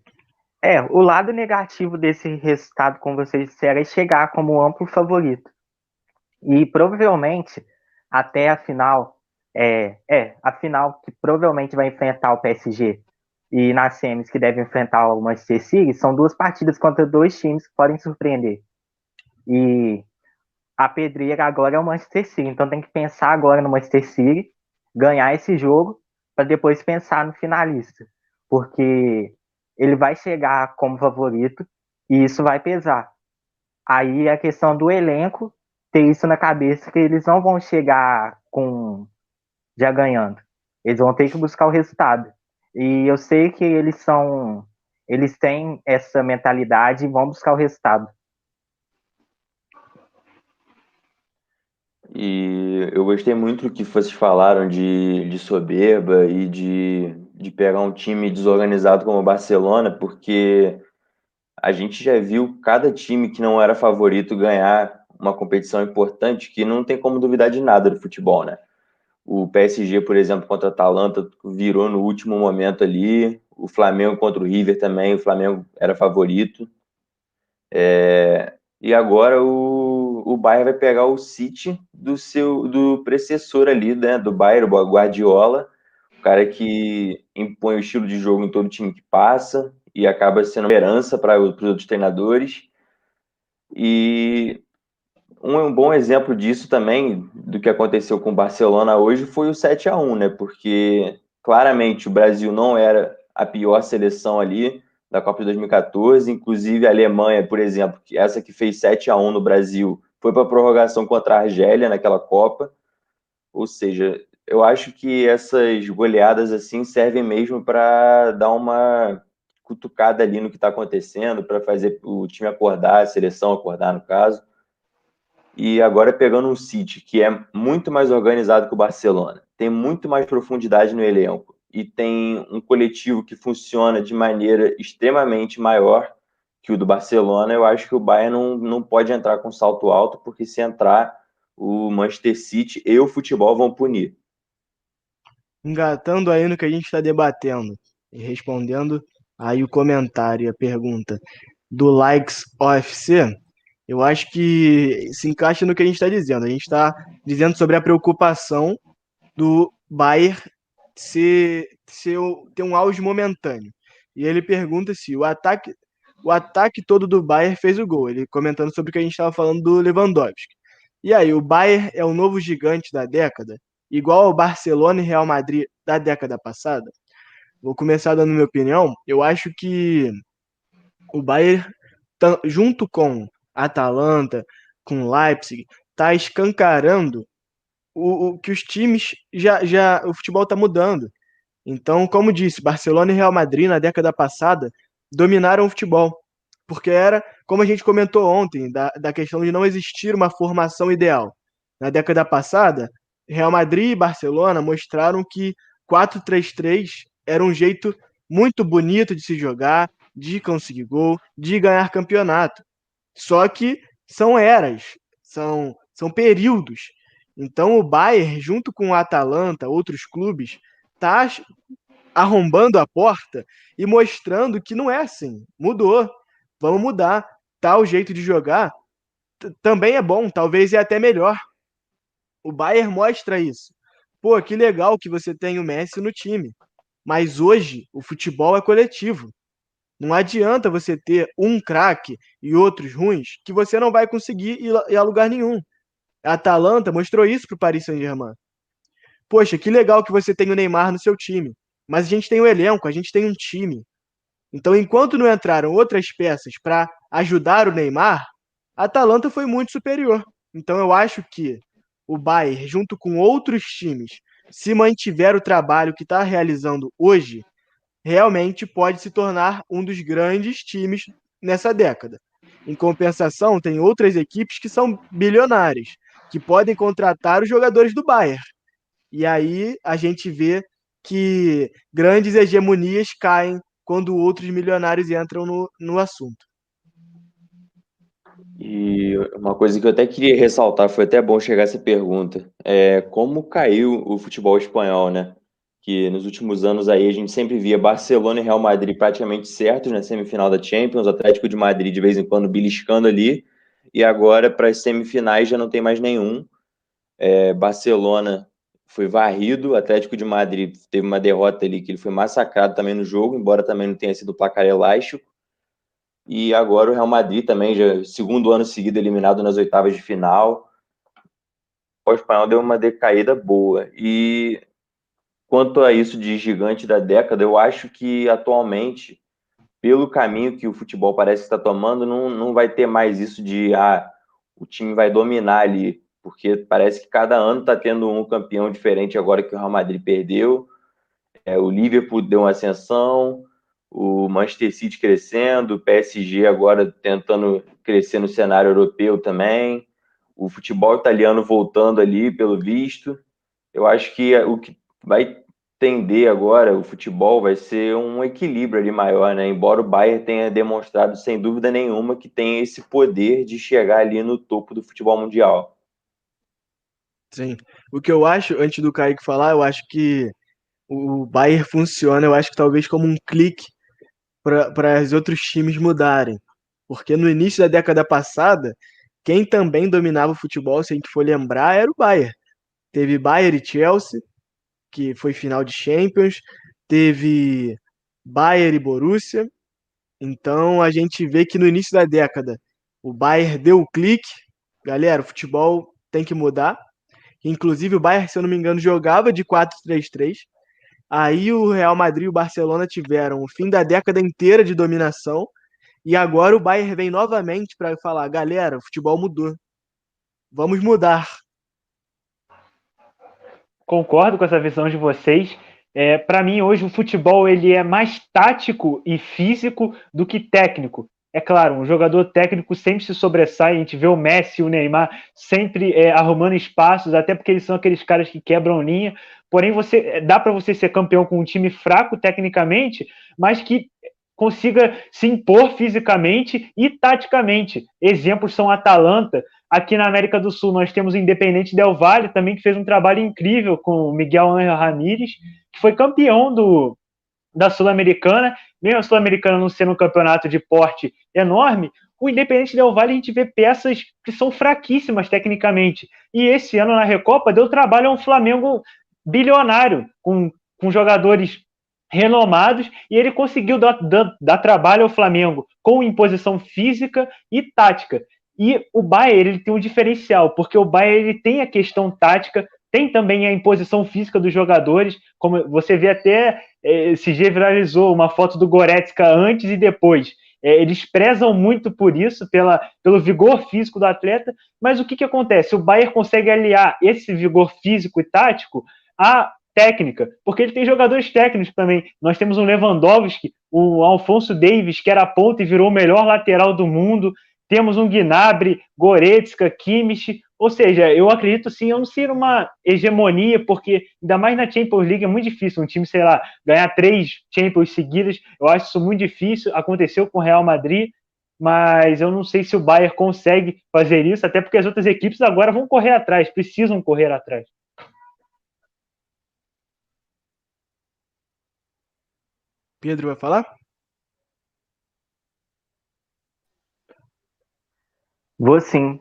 o lado negativo desse resultado, como vocês disseram, é chegar como amplo favorito. E provavelmente até a final, a final que provavelmente vai enfrentar o PSG e nas semis que deve enfrentar o Manchester City, são duas partidas contra dois times que podem surpreender. E a pedreira agora é o Manchester City, então tem que pensar agora no Manchester City, ganhar esse jogo, para depois pensar no finalista, porque ele vai chegar como favorito e isso vai pesar. Aí a questão do elenco, ter isso na cabeça, que eles não vão chegar já ganhando, eles vão ter que buscar o resultado. E eu sei que eles têm essa mentalidade e vão buscar o resultado. E eu gostei muito do que vocês falaram de soberba e de pegar um time desorganizado como o Barcelona, porque a gente já viu cada time que não era favorito ganhar uma competição importante, que não tem como duvidar de nada do futebol, né? O PSG, por exemplo, contra a Atalanta, virou no último momento ali. O Flamengo contra o River também, o Flamengo era favorito. E agora o Bayern vai pegar o City do precessor ali, né? Do Bayern, o Guardiola, o cara que impõe o estilo de jogo em todo time que passa e acaba sendo uma herança para os outros treinadores. E um bom exemplo disso também, do que aconteceu com o Barcelona hoje, foi o 7-1, né? Porque claramente o Brasil não era a pior seleção ali da Copa de 2014, inclusive a Alemanha, por exemplo, essa que fez 7-1 no Brasil, foi para a prorrogação contra a Argélia naquela Copa. Ou seja, eu acho que essas goleadas assim servem mesmo para dar uma cutucada ali no que está acontecendo, para fazer o time acordar, a seleção acordar no caso. E agora pegando um City que é muito mais organizado que o Barcelona, tem muito mais profundidade no elenco e tem um coletivo que funciona de maneira extremamente maior que o do Barcelona, eu acho que o Bayern não pode entrar com salto alto, porque se entrar, o Manchester City e o futebol vão punir. Engatando aí no que a gente está debatendo e respondendo aí o comentário, a pergunta do Likes OFC, eu acho que se encaixa no que a gente está dizendo. A gente está dizendo sobre a preocupação do Bayern ter um auge momentâneo. E ele pergunta se o ataque todo do Bayern fez o gol. Ele comentando sobre o que a gente estava falando do Lewandowski. E aí, o Bayern é o novo gigante da década, igual ao Barcelona e Real Madrid da década passada? Vou começar dando minha opinião. Eu acho que o Bayern, junto com Atalanta, com Leipzig, está escancarando o que os times o futebol está mudando. Então, como disse, Barcelona e Real Madrid na década passada dominaram o futebol, porque era, como a gente comentou ontem, da questão de não existir uma formação ideal. Na década passada, Real Madrid e Barcelona mostraram que 4-3-3 era um jeito muito bonito de se jogar, de conseguir gol, de ganhar campeonato. Só que são eras, são períodos. Então o Bayern, junto com o Atalanta, outros clubes, tá arrombando a porta e mostrando que não é assim. Mudou. Vamos mudar. Tal jeito de jogar também é bom, talvez é até melhor. O Bayern mostra isso. Pô, que legal que você tem o Messi no time. Mas hoje o futebol é coletivo. Não adianta você ter um craque e outros ruins que você não vai conseguir ir a lugar nenhum. A Atalanta mostrou isso pro Paris Saint-Germain. Poxa, que legal que você tem o Neymar no seu time. Mas a gente tem um elenco, a gente tem um time. Então, enquanto não entraram outras peças para ajudar o Neymar, a Atalanta foi muito superior. Então, eu acho que o Bayern, junto com outros times, se mantiver o trabalho que está realizando hoje, realmente pode se tornar um dos grandes times nessa década. Em compensação, tem outras equipes que são bilionárias, que podem contratar os jogadores do Bayern. E aí a gente vê que grandes hegemonias caem quando outros milionários entram no assunto. E uma coisa que eu até queria ressaltar, foi até bom chegar essa pergunta, é como caiu o futebol espanhol, né? Que nos últimos anos aí a gente sempre via Barcelona e Real Madrid praticamente certos na semifinal da Champions, Atlético de Madrid de vez em quando beliscando ali, e agora para as semifinais já não tem mais nenhum. Barcelona foi varrido, Atlético de Madrid teve uma derrota ali que ele foi massacrado também no jogo, embora também não tenha sido placar elástico. E agora o Real Madrid também, já segundo ano seguido eliminado nas oitavas de final. O espanhol deu uma decaída boa. E quanto a isso de gigante da década, eu acho que atualmente, pelo caminho que o futebol parece estar tomando, não vai ter mais isso de o time vai dominar ali, porque parece que cada ano está tendo um campeão diferente agora que o Real Madrid perdeu. O Liverpool deu uma ascensão, o Manchester City crescendo, o PSG agora tentando crescer no cenário europeu também, o futebol italiano voltando ali, pelo visto. Eu acho que o que vai tender agora, o futebol, vai ser um equilíbrio ali maior, né? Embora o Bayern tenha demonstrado, sem dúvida nenhuma, que tem esse poder de chegar ali no topo do futebol mundial. Sim. O que eu acho, antes do Kaique falar, eu acho que o Bayern funciona, eu acho que talvez como um clique para os outros times mudarem. Porque no início da década passada, quem também dominava o futebol, se a gente for lembrar, era o Bayern. Teve Bayern e Chelsea, que foi final de Champions, teve Bayern e Borussia. Então a gente vê que no início da década o Bayern deu o clique. Galera, o futebol tem que mudar. Inclusive o Bayern, se eu não me engano, jogava de 4-3-3. Aí o Real Madrid e o Barcelona tiveram o fim da década inteira de dominação. E agora o Bayern vem novamente para falar: galera, o futebol mudou. Vamos mudar. Concordo com essa visão de vocês. Para mim, hoje, o futebol ele é mais tático e físico do que técnico. É claro, um jogador técnico sempre se sobressai. A gente vê o Messi e o Neymar sempre arrumando espaços, até porque eles são aqueles caras que quebram linha. Porém, dá para você ser campeão com um time fraco tecnicamente, mas que consiga se impor fisicamente e taticamente. Exemplos são a Atalanta. Aqui na América do Sul nós temos o Independente Del Valle também, que fez um trabalho incrível com o Miguel Ángel Ramírez, que foi campeão da Sul-Americana. Mesmo a Sul-Americana não sendo um campeonato de porte enorme, o Independente Del Valle a gente vê peças que são fraquíssimas tecnicamente. E esse ano na Recopa deu trabalho a um Flamengo bilionário, com jogadores renomados, e ele conseguiu dar trabalho ao Flamengo com imposição física e tática. E o Bayern ele tem um diferencial, porque o Bayern ele tem a questão tática, tem também a imposição física dos jogadores, como você vê até, esse dia viralizou uma foto do Goretzka antes e depois. Eles prezam muito por isso, pelo vigor físico do atleta, mas o que acontece? O Bayern consegue aliar esse vigor físico e tático a técnica, porque ele tem jogadores técnicos também. Nós temos um Lewandowski, o Alphonso Davies, que era ponta e virou o melhor lateral do mundo. Temos um Gnabry, Goretzka, Kimmich. Ou seja, eu acredito sim, eu não sei uma hegemonia, porque ainda mais na Champions League é muito difícil um time, sei lá, ganhar 3 Champions seguidas. Eu acho isso muito difícil. Aconteceu com o Real Madrid, mas eu não sei se o Bayern consegue fazer isso, até porque as outras equipes agora vão correr atrás, precisam correr atrás. Pedro vai falar? Vou sim.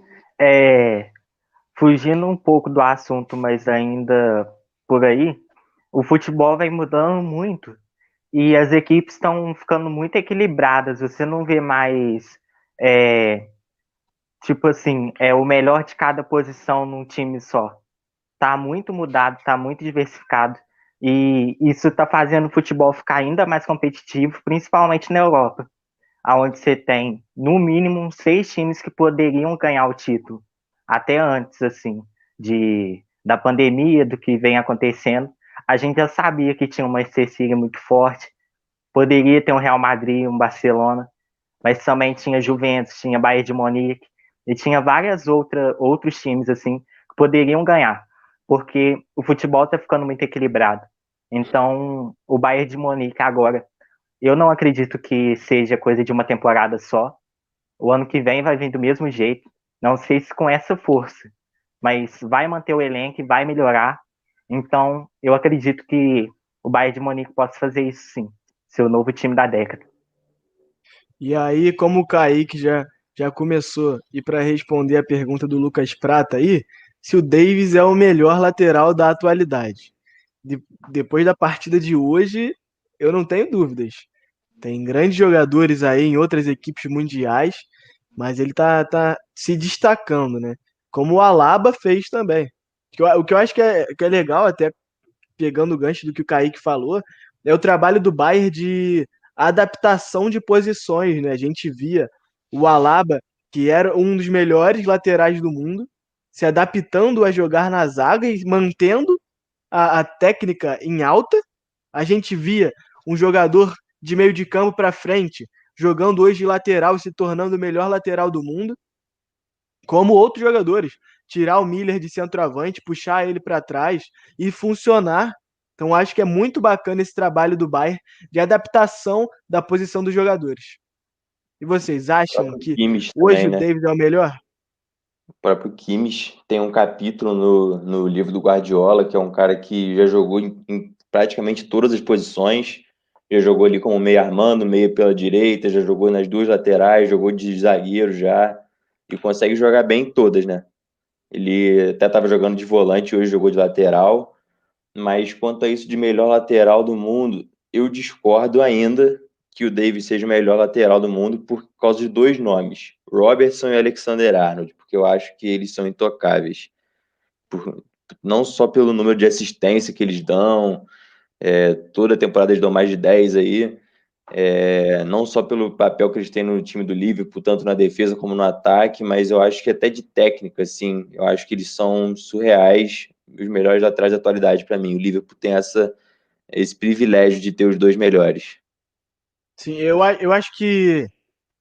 Fugindo um pouco do assunto, mas ainda por aí, o futebol vai mudando muito e as equipes estão ficando muito equilibradas. Você não vê mais, é, tipo assim, o melhor de cada posição num time só. Tá muito mudado, tá muito diversificado. E isso tá fazendo o futebol ficar ainda mais competitivo, principalmente na Europa, onde você tem, no mínimo, uns 6 times que poderiam ganhar o título. Até antes, assim, da pandemia, do que vem acontecendo. A gente já sabia que tinha uma Manchester City muito forte, poderia ter um Real Madrid, um Barcelona, mas também tinha Juventus, tinha Bayern de Munique, e tinha vários outros times, assim, que poderiam ganhar, porque o futebol está ficando muito equilibrado. Então, o Bayern de Munique agora, eu não acredito que seja coisa de uma temporada só. O ano que vem vai vir do mesmo jeito. Não sei se com essa força, mas vai manter o elenco e vai melhorar. Então, eu acredito que o Bayern de Munique possa fazer isso sim. Ser o novo time da década. E aí, como o Kaique já começou, e para responder a pergunta do Lucas Prata aí, se o Davis é o melhor lateral da atualidade. Depois da partida de hoje, eu não tenho dúvidas. Tem grandes jogadores aí em outras equipes mundiais, mas ele tá se destacando, né? Como o Alaba fez também. O que eu acho que é legal, até pegando o gancho do que o Kaique falou, é o trabalho do Bayern de adaptação de posições, né? A gente via o Alaba, que era um dos melhores laterais do mundo, se adaptando a jogar na zaga e mantendo a técnica em alta. A gente via um jogador de meio de campo para frente jogando hoje de lateral e se tornando o melhor lateral do mundo, como outros jogadores. Tirar o Miller de centroavante, puxar ele para trás e funcionar. Então acho que é muito bacana esse trabalho do Bayern de adaptação da posição dos jogadores. E vocês O acham próprio que Kimmich hoje também, o né? David é o melhor? O próprio Kimmich tem um capítulo no livro do Guardiola, que é um cara que já jogou em praticamente todas as posições. Já jogou ali como meia armando, meia pela direita, já jogou nas duas laterais, jogou de zagueiro já. E consegue jogar bem em todas, né? Ele até estava jogando de volante, hoje jogou de lateral. Mas quanto a isso de melhor lateral do mundo, eu discordo ainda que o Davis seja o melhor lateral do mundo por causa de dois nomes, Robertson e Alexander-Arnold, porque eu acho que eles são intocáveis. Por, não só pelo número de assistência que eles dão, toda temporada eles dão mais de 10 aí, não só pelo papel que eles têm no time do Liverpool, tanto na defesa como no ataque, mas eu acho que até de técnica, assim, eu acho que eles são surreais, os melhores laterais da atualidade para mim. O Liverpool tem esse privilégio de ter os dois melhores. Sim, eu acho que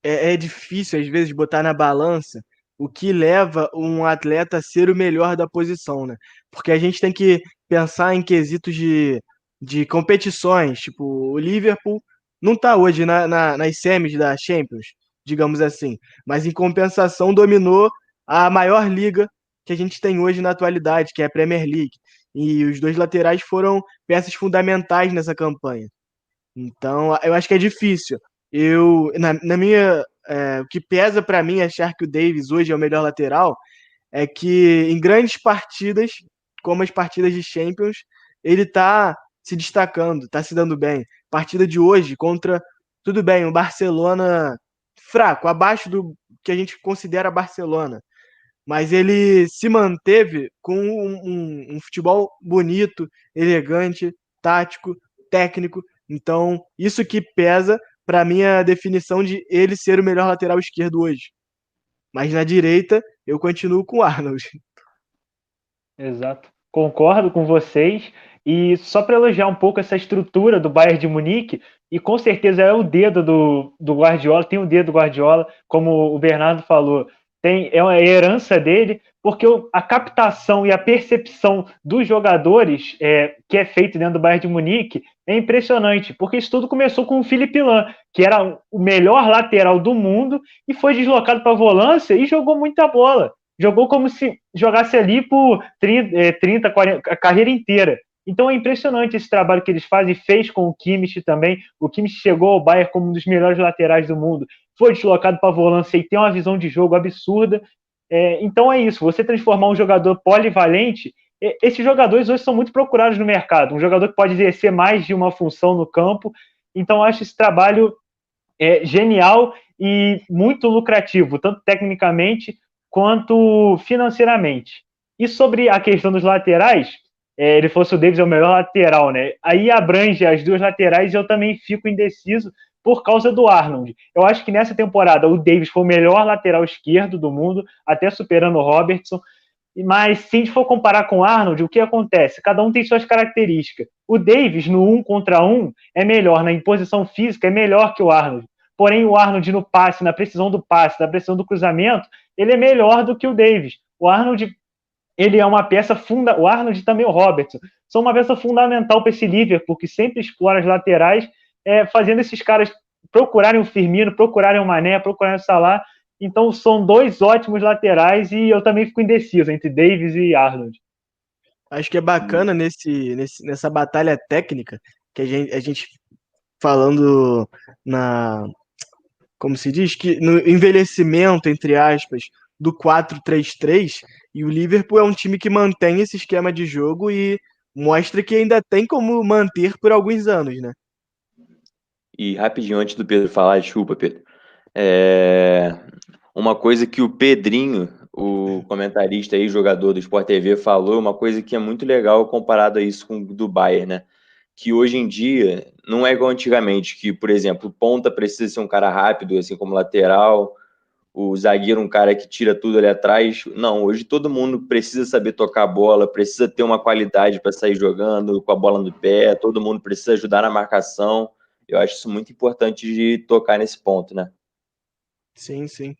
é difícil, às vezes, botar na balança o que leva um atleta a ser o melhor da posição, né? Porque a gente tem que pensar em quesitos de competições. Tipo, o Liverpool não tá hoje nas semis da Champions, digamos assim. Mas, em compensação, dominou a maior liga que a gente tem hoje na atualidade, que é a Premier League. E os dois laterais foram peças fundamentais nessa campanha. Então, eu acho que é difícil. Na minha, o que pesa para mim achar que o Davis hoje é o melhor lateral é que em grandes partidas, como as partidas de Champions, ele tá se destacando, tá se dando bem. Partida de hoje contra, tudo bem, o Barcelona fraco, abaixo do que a gente considera Barcelona, mas ele se manteve com um futebol bonito, elegante, tático, técnico. Então, isso que pesa para minha definição de ele ser o melhor lateral esquerdo hoje. Mas na direita, eu continuo com o Arnold. Exato. Concordo com vocês. E só para elogiar um pouco essa estrutura do Bayern de Munique, e com certeza é o dedo do Guardiola, tem o dedo do Guardiola, como o Bernardo falou, é uma herança dele, porque a captação e a percepção dos jogadores que é feito dentro do Bayern de Munique é impressionante, porque isso tudo começou com o Philipp Lahm, que era o melhor lateral do mundo e foi deslocado para a volância e jogou muita bola. Jogou como se jogasse ali por 30, 40, a carreira inteira. Então é impressionante esse trabalho que eles fazem, fez com o Kimmich também. O Kimmich chegou ao Bayern como um dos melhores laterais do mundo, foi deslocado para a volância e tem uma visão de jogo absurda. Então é isso, você transformar um jogador polivalente, esses jogadores hoje são muito procurados no mercado, um jogador que pode exercer mais de uma função no campo. Então eu acho esse trabalho genial e muito lucrativo, tanto tecnicamente quanto financeiramente. E sobre a questão dos laterais, ele fosse o Davis é o melhor lateral, né? Aí abrange as duas laterais e eu também fico indeciso por causa do Arnold. Eu acho que nessa temporada o Davis foi o melhor lateral esquerdo do mundo, até superando o Robertson. Mas se a gente for comparar com o Arnold, o que acontece? Cada um tem suas características. O Davis, no 1 contra 1, é melhor, na imposição física, é melhor que o Arnold. Porém, o Arnold no passe, na precisão do passe, na precisão do cruzamento, ele é melhor do que o Davis. O Arnold, ele é uma peça fundamental. O Arnold e também o Robertson são uma peça fundamental para esse Liverpool, que sempre explora as laterais, fazendo esses caras procurarem o Firmino, procurarem o Mané, procurarem o Salah. Então são dois ótimos laterais e eu também fico indeciso entre Davis e Arnold. Acho que é bacana nessa batalha técnica que a gente falando como se diz, que no envelhecimento, entre aspas, do 4-3-3, e o Liverpool é um time que mantém esse esquema de jogo e mostra que ainda tem como manter por alguns anos, né? E rapidinho, antes do Pedro falar, desculpa, Pedro. Uma coisa que o Pedrinho, o comentarista e jogador do Sport TV, falou, uma coisa que é muito legal comparado a isso com o do Bayern, né? Que hoje em dia não é igual antigamente, que, por exemplo, o ponta precisa ser um cara rápido, assim como lateral, o zagueiro um cara que tira tudo ali atrás. Não, hoje todo mundo precisa saber tocar a bola, precisa ter uma qualidade para sair jogando com a bola no pé, todo mundo precisa ajudar na marcação. Eu acho isso muito importante de tocar nesse ponto, né? Sim, sim.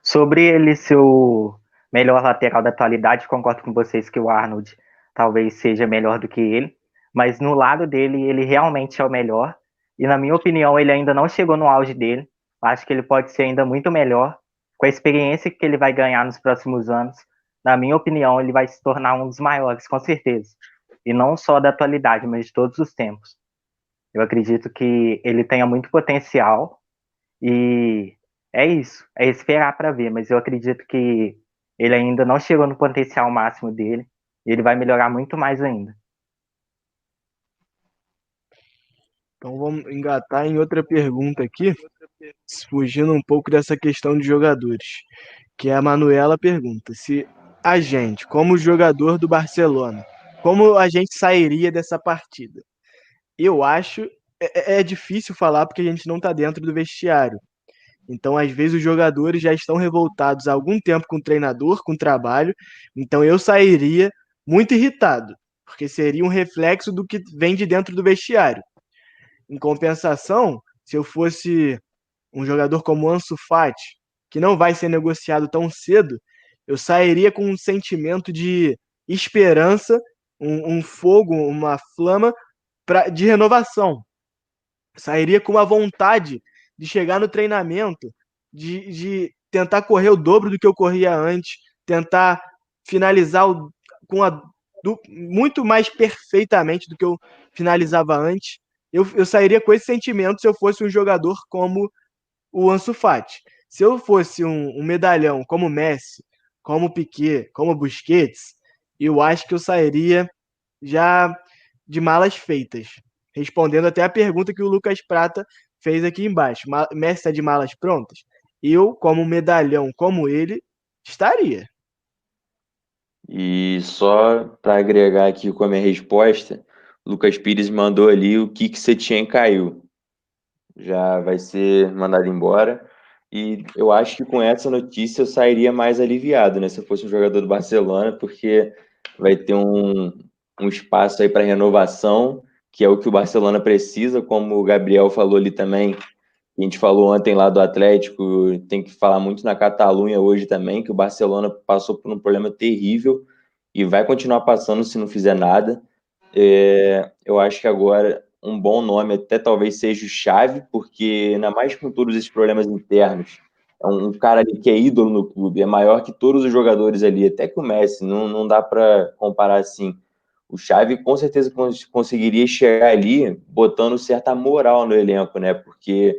Sobre ele ser o melhor lateral da atualidade, concordo com vocês que o Arnold talvez seja melhor do que ele, mas no lado dele, ele realmente é o melhor, e na minha opinião, ele ainda não chegou no auge dele. Acho que ele pode ser ainda muito melhor, com a experiência que ele vai ganhar nos próximos anos. Na minha opinião, ele vai se tornar um dos maiores, com certeza. E não só da atualidade, mas de todos os tempos. Eu acredito que ele tenha muito potencial e é isso, é esperar para ver, mas eu acredito que ele ainda não chegou no potencial máximo dele e ele vai melhorar muito mais ainda. Então vamos engatar em outra pergunta aqui, fugindo um pouco dessa questão de jogadores, que a Manuela pergunta se a gente, como jogador do Barcelona, como a gente sairia dessa partida? Eu acho é difícil falar porque a gente não está dentro do vestiário. Então, às vezes, os jogadores já estão revoltados há algum tempo com o treinador, com o trabalho. Então, eu sairia muito irritado, porque seria um reflexo do que vem de dentro do vestiário. Em compensação, se eu fosse um jogador como Ansu Fati, que não vai ser negociado tão cedo, eu sairia com um sentimento de esperança, um fogo, uma flama de renovação. Sairia com uma vontade de chegar no treinamento, de tentar correr o dobro do que eu corria antes, tentar finalizar muito mais perfeitamente do que eu finalizava antes. Eu sairia com esse sentimento se eu fosse um jogador como o Ansu Fati. Se eu fosse um medalhão como Messi, como Piquet, como Busquets, eu acho que eu sairia já de malas feitas. Respondendo até a pergunta que o Lucas Prata fez aqui embaixo. Messi está de malas prontas? Eu, como medalhão como ele, estaria. E só para agregar aqui com a minha resposta, Lucas Pires mandou ali o que você tinha caiu. Já vai ser mandado embora. E eu acho que com essa notícia eu sairia mais aliviado, né? Se eu fosse um jogador do Barcelona, porque vai ter um espaço aí para renovação, que é o que o Barcelona precisa, como o Gabriel falou ali também. A gente falou ontem lá do Atlético, tem que falar muito na Catalunha hoje também, que o Barcelona passou por um problema terrível e vai continuar passando se não fizer nada. Eu acho que agora um bom nome até talvez seja o Xavi, porque ainda mais com todos esses problemas internos, é um cara ali que é ídolo no clube, é maior que todos os jogadores ali, até que o Messi, não dá para comparar assim. O Xavi com certeza conseguiria chegar ali botando certa moral no elenco, né? Porque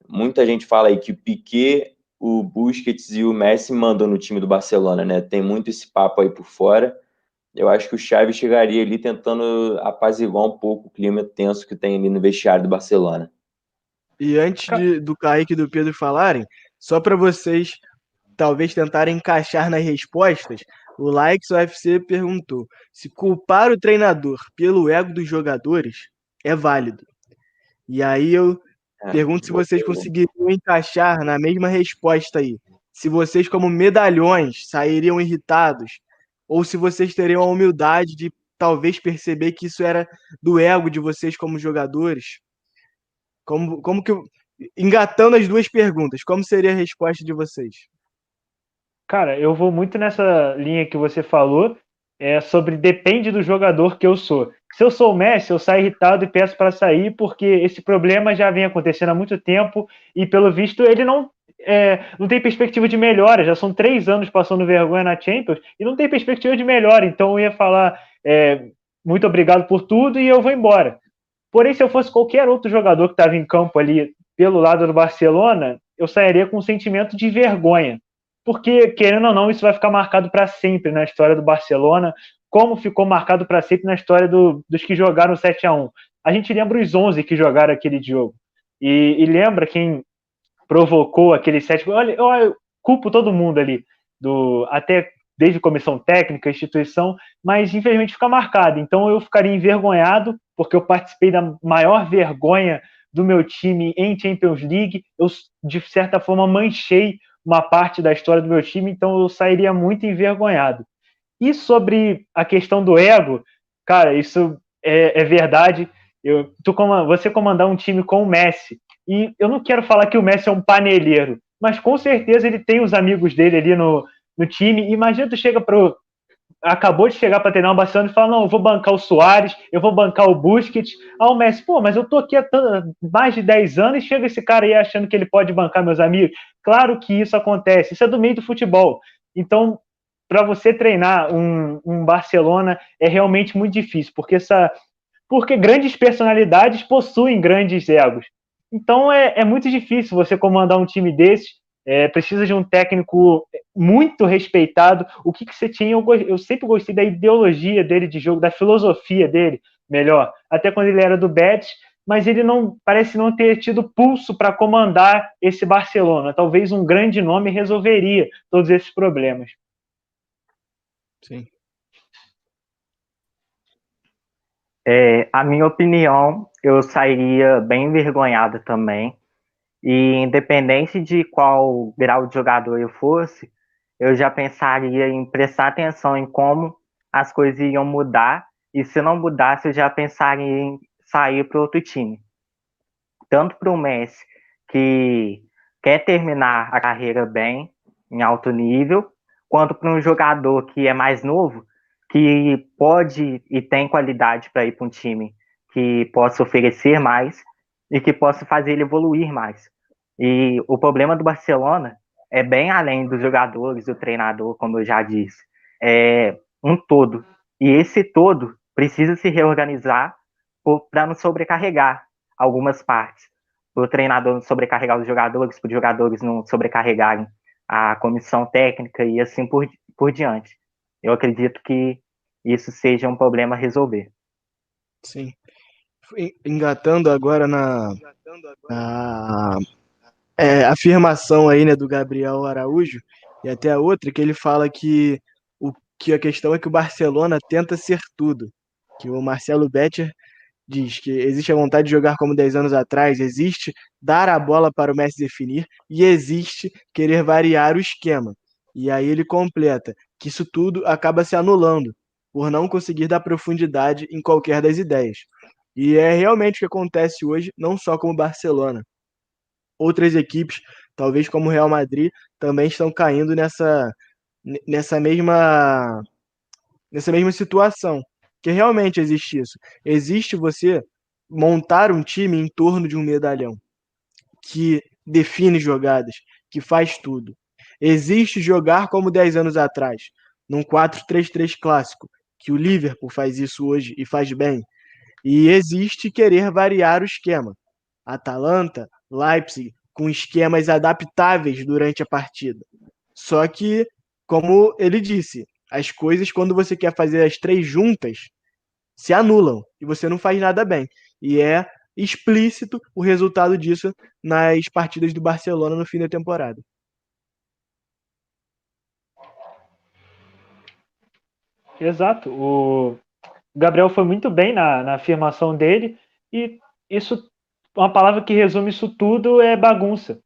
muita gente fala aí que o Piqué, o Busquets e o Messi mandam no time do Barcelona, né? Tem muito esse papo aí por fora. Eu acho que o Xavi chegaria ali tentando apaziguar um pouco o clima tenso que tem ali no vestiário do Barcelona. E antes do Kaique e do Pedro falarem, só para vocês talvez tentarem encaixar nas respostas, o Likes UFC perguntou se culpar o treinador pelo ego dos jogadores é válido. E aí eu pergunto se vocês conseguiriam encaixar na mesma resposta aí. Se vocês, como medalhões, sairiam irritados, ou se vocês teriam a humildade de talvez perceber que isso era do ego de vocês como jogadores. Como que. Engatando as duas perguntas, como seria a resposta de vocês? Cara, eu vou muito nessa linha que você falou, sobre depende do jogador que eu sou. Se eu sou o Messi, eu saio irritado e peço para sair, porque esse problema já vem acontecendo há muito tempo e, pelo visto, ele não tem perspectiva de melhora. Já são 3 anos passando vergonha na Champions e não tem perspectiva de melhora. Então eu ia falar muito obrigado por tudo e eu vou embora. Porém, se eu fosse qualquer outro jogador que estava em campo ali pelo lado do Barcelona, eu sairia com um sentimento de vergonha. Porque, querendo ou não, isso vai ficar marcado para sempre na história do Barcelona, como ficou marcado para sempre na história dos que jogaram 7-1. A gente lembra os 11 que jogaram aquele jogo. E lembra quem provocou aquele 7. Olha, eu culpo todo mundo ali, até desde comissão técnica, instituição, mas infelizmente fica marcado. Então eu ficaria envergonhado, porque eu participei da maior vergonha do meu time em Champions League. Eu, de certa forma, manchei uma parte da história do meu time, então eu sairia muito envergonhado. E sobre a questão do ego, cara, isso é verdade. Você comandar um time com o Messi, e eu não quero falar que o Messi é um paneleiro, mas com certeza ele tem os amigos dele ali no time. Imagina tu acabou de chegar para treinar o Barcelona e fala, não, eu vou bancar o Suárez, eu vou bancar o Busquets. O Messi, pô, mas eu tô aqui há mais de 10 anos e chega esse cara aí achando que ele pode bancar meus amigos. Claro que isso acontece, isso é do meio do futebol. Então, para você treinar um Barcelona é realmente muito difícil, porque grandes personalidades possuem grandes egos. Então é muito difícil você comandar um time desses. Precisa de um técnico muito respeitado. O que você tinha? Eu sempre gostei da ideologia dele de jogo, da filosofia dele, melhor. Até quando ele era do Betis, mas ele não parece não ter tido pulso para comandar esse Barcelona. Talvez um grande nome resolveria todos esses problemas. Sim. A minha opinião, eu sairia bem envergonhado também. E independente de qual grau de jogador eu fosse, eu já pensaria em prestar atenção em como as coisas iam mudar. E se não mudasse, eu já pensaria em sair para outro time. Tanto para o Messi, que quer terminar a carreira bem, em alto nível, quanto para um jogador que é mais novo, que pode e tem qualidade para ir para um time que possa oferecer mais e que possa fazer ele evoluir mais. E o problema do Barcelona é bem além dos jogadores, do treinador, como eu já disse. É um todo. E esse todo precisa se reorganizar para não sobrecarregar algumas partes. Para o treinador não sobrecarregar os jogadores, para os jogadores não sobrecarregarem a comissão técnica e assim por diante. Eu acredito que isso seja um problema a resolver. Sim. Engatando agora na afirmação aí, né, do Gabriel Araújo, e até a outra, que ele fala que a questão é que o Barcelona tenta ser tudo. Que o Marcelo Better diz que existe a vontade de jogar como 10 anos atrás, existe dar a bola para o Messi definir e existe querer variar o esquema. E aí ele completa que isso tudo acaba se anulando por não conseguir dar profundidade em qualquer das ideias. E é realmente o que acontece hoje, não só com o Barcelona. Outras equipes, talvez como o Real Madrid, também estão caindo nessa mesma situação. Que realmente existe isso. Existe você montar um time em torno de um medalhão que define jogadas, que faz tudo. Existe jogar como 10 anos atrás, num 4-3-3 clássico, que o Liverpool faz isso hoje e faz bem. E existe querer variar o esquema. Atalanta, Leipzig, com esquemas adaptáveis durante a partida. Só que, como ele disse, as coisas, quando você quer fazer as três juntas, se anulam e você não faz nada bem. E é explícito o resultado disso nas partidas do Barcelona no fim da temporada. Exato. O Gabriel foi muito bem na afirmação dele, e isso, uma palavra que resume isso tudo é bagunça.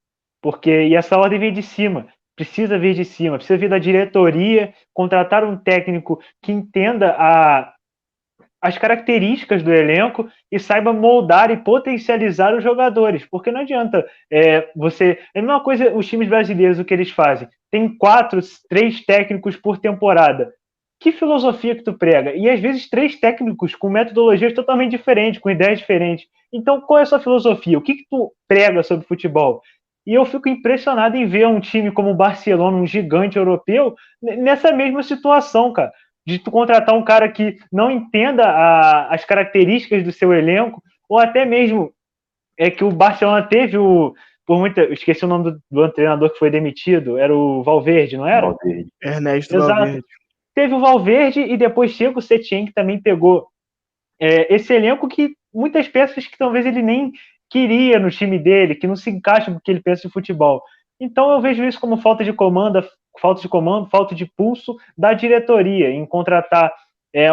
E essa ordem vem de cima, precisa vir de cima, precisa vir da diretoria, contratar um técnico que entenda as características do elenco e saiba moldar e potencializar os jogadores, porque não adianta você... É a mesma coisa os times brasileiros, o que eles fazem. Tem 4, 3 técnicos por temporada. Que filosofia que tu prega? E às vezes 3 técnicos com metodologias totalmente diferentes, com ideias diferentes. Então, qual é a sua filosofia? O que tu prega sobre futebol? E eu fico impressionado em ver um time como o Barcelona, um gigante europeu, nessa mesma situação, cara, de tu contratar um cara que não entenda as características do seu elenco, ou até mesmo que o Barcelona teve esqueci o nome do treinador que foi demitido, era o Valverde, não era? Valverde. Ernesto Exato. Valverde. Teve o Valverde e depois chega o Setien, que também pegou esse elenco que muitas peças que talvez ele nem queria no time dele, que não se encaixa com o que ele pensa de futebol. Então eu vejo isso como falta de comando, falta de pulso da diretoria em contratar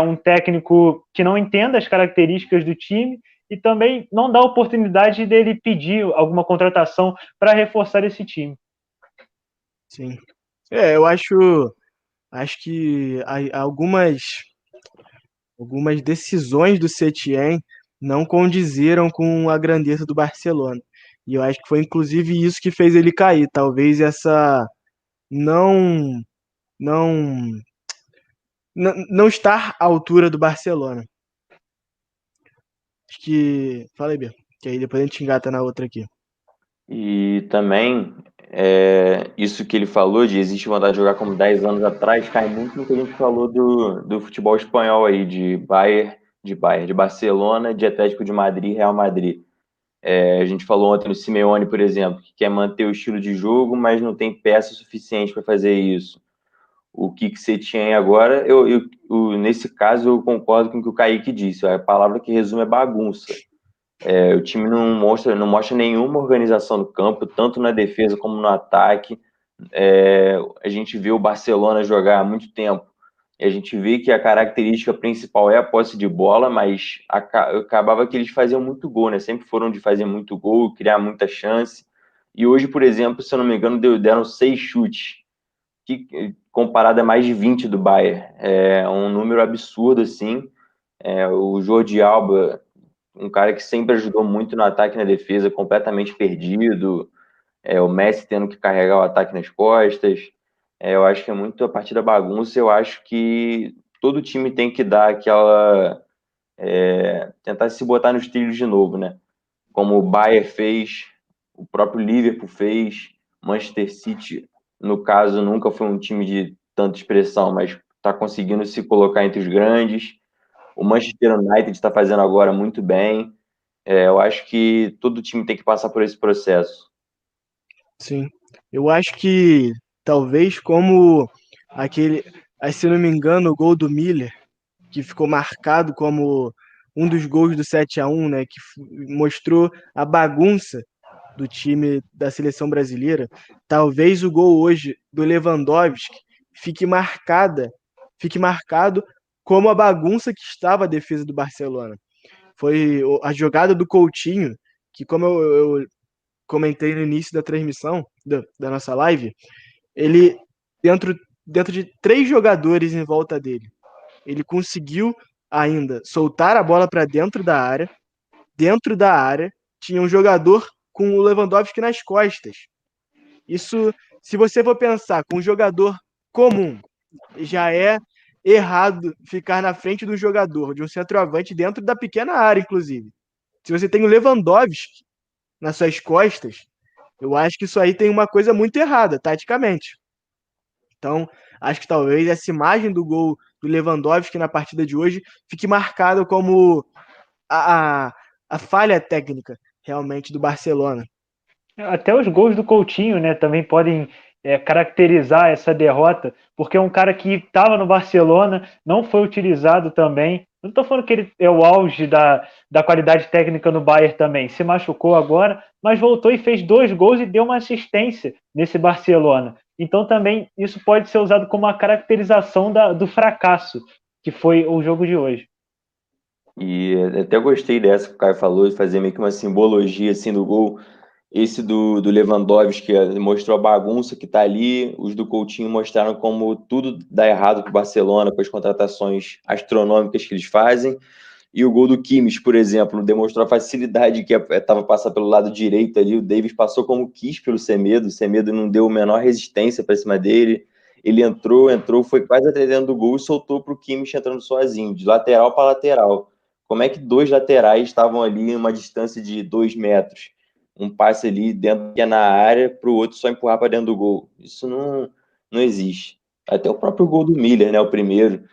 um técnico que não entenda as características do time e também não dá oportunidade dele pedir alguma contratação para reforçar esse time. Sim. Eu acho que algumas decisões do Setien não condizeram com a grandeza do Barcelona. E eu acho que foi inclusive isso que fez ele cair. Talvez essa não não não estar à altura do Barcelona. Acho que... Fala aí, Bia, que aí depois a gente engata na outra aqui. E também, isso que ele falou de existe vontade de jogar como 10 anos atrás, cai muito no que a gente falou do futebol espanhol aí, de Barcelona, de Atlético de Madrid, Real Madrid. A gente falou ontem no Simeone, por exemplo, que quer manter o estilo de jogo, mas não tem peça suficiente para fazer isso. O que você tinha agora, nesse caso, eu concordo com o que o Kaique disse. A palavra que resume é bagunça. O time não mostra nenhuma organização no campo, tanto na defesa como no ataque. A gente vê o Barcelona jogar há muito tempo, e a gente vê que a característica principal é a posse de bola, mas acabava que eles faziam muito gol, né? Sempre foram de fazer muito gol, criar muita chance. E hoje, por exemplo, se eu não me engano, deram 6 chutes, que comparado a mais de 20 do Bayern. É um número absurdo, assim. O Jordi Alba, um cara que sempre ajudou muito no ataque e na defesa, completamente perdido. O Messi tendo que carregar o ataque nas costas. Eu acho que é muito a partir da bagunça. Eu acho que todo time tem que dar aquela... tentar se botar nos trilhos de novo, né? Como o Bayern fez, o próprio Liverpool fez, Manchester City, no caso, nunca foi um time de tanta expressão, mas está conseguindo se colocar entre os grandes. O Manchester United está fazendo agora muito bem. Eu acho que todo time tem que passar por esse processo. Sim. Eu acho que talvez como se não me engano, o gol do Miller, que ficou marcado como um dos gols do 7-1, né, que mostrou a bagunça do time da seleção brasileira. Talvez o gol hoje do Lewandowski fique marcado como a bagunça que estava a defesa do Barcelona. Foi a jogada do Coutinho, que como eu comentei no início da transmissão da nossa live, ele dentro de 3 jogadores em volta dele, ele conseguiu ainda soltar a bola para dentro da área. Dentro da área tinha um jogador com o Lewandowski nas costas. Isso, se você for pensar com um jogador comum, já é errado ficar na frente do jogador, de um centroavante dentro da pequena área, inclusive. Se você tem o Lewandowski nas suas costas, Eu acho que isso aí tem uma coisa muito errada, taticamente. Então, acho que talvez essa imagem do gol do Lewandowski na partida de hoje fique marcada como a falha técnica, realmente, do Barcelona. Até os gols do Coutinho, né, também podem caracterizar essa derrota, porque é um cara que estava no Barcelona, não foi utilizado também. Não estou falando que ele é o auge da qualidade técnica no Bayern também, se machucou agora, mas voltou e fez 2 gols e deu uma assistência nesse Barcelona. Então também isso pode ser usado como uma caracterização do fracasso que foi o jogo de hoje. E até gostei dessa que o Caio falou, de fazer meio que uma simbologia assim do gol. Esse do Lewandowski que mostrou a bagunça que tá ali, os do Coutinho mostraram como tudo dá errado pro Barcelona com as contratações astronômicas que eles fazem. E o gol do Kimmich, por exemplo, demonstrou a facilidade que estava passar pelo lado direito ali. O Davis passou como quis pelo Semedo. O Semedo não deu a menor resistência para cima dele. Ele entrou, foi quase até dentro do gol e soltou para o Kimmich entrando sozinho, de lateral para lateral. Como é que 2 laterais estavam ali em uma distância de 2 metros? Um passe ali dentro que é na área para o outro só empurrar para dentro do gol. Isso não existe. Até o próprio gol do Miller, né? O primeiro.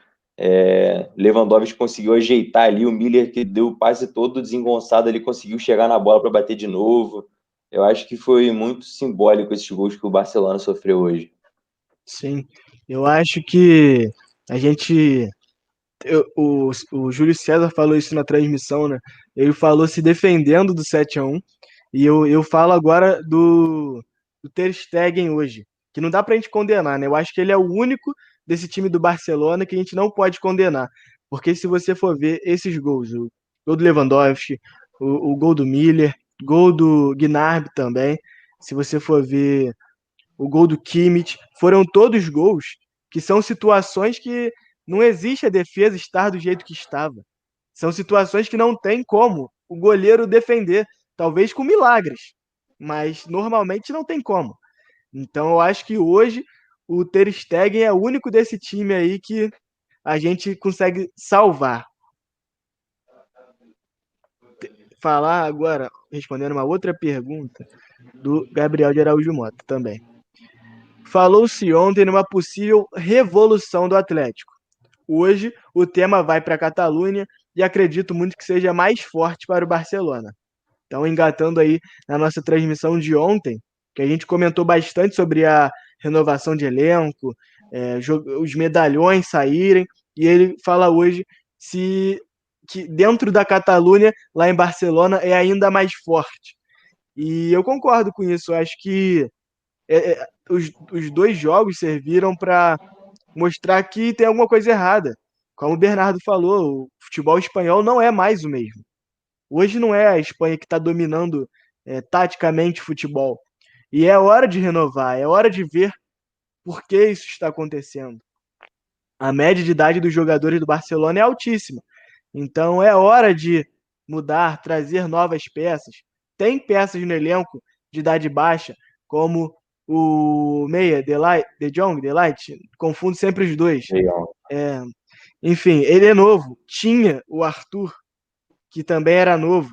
Lewandowski conseguiu ajeitar ali, o Miller que deu o passe todo desengonçado, ele conseguiu chegar na bola para bater de novo. Eu acho que foi muito simbólico esses gols que o Barcelona sofreu hoje. Sim, eu acho que a gente. O Júlio César falou isso na transmissão, né? Ele falou se defendendo do 7-1. E eu falo agora do Ter Stegen hoje, que não dá pra gente condenar, né? Eu acho que ele é o único desse time do Barcelona que a gente não pode condenar. Porque se você for ver esses gols, o gol do Lewandowski, o gol do Miller, gol do Gnabry também, se você for ver o gol do Kimmich, foram todos gols que são situações que não existe a defesa estar do jeito que estava. São situações que não tem como o goleiro defender, talvez com milagres, mas normalmente não tem como. Então eu acho que hoje o Ter Stegen é o único desse time aí que a gente consegue salvar. Falar agora, respondendo uma outra pergunta do Gabriel de Araújo Mota também. Falou-se ontem numa possível revolução do Atlético. Hoje o tema vai para a Catalunha e acredito muito que seja mais forte para o Barcelona. Então, engatando aí na nossa transmissão de ontem, que a gente comentou bastante sobre a renovação de elenco, os medalhões saírem, e ele fala hoje se que dentro da Catalunha, lá em Barcelona, é ainda mais forte. E eu concordo com isso. Eu acho que os 2 jogos serviram para mostrar que tem alguma coisa errada. Como o Bernardo falou, o futebol espanhol não é mais o mesmo. Hoje não é a Espanha que está dominando taticamente o futebol. E é hora de renovar, é hora de ver por que isso está acontecendo. A média de idade dos jogadores do Barcelona é altíssima. Então é hora de mudar, trazer novas peças. Tem peças no elenco de idade baixa, como o Meia, De Jong, Delight, confundo sempre os dois. Legal. Enfim, ele é novo. Tinha o Arthur, que também era novo.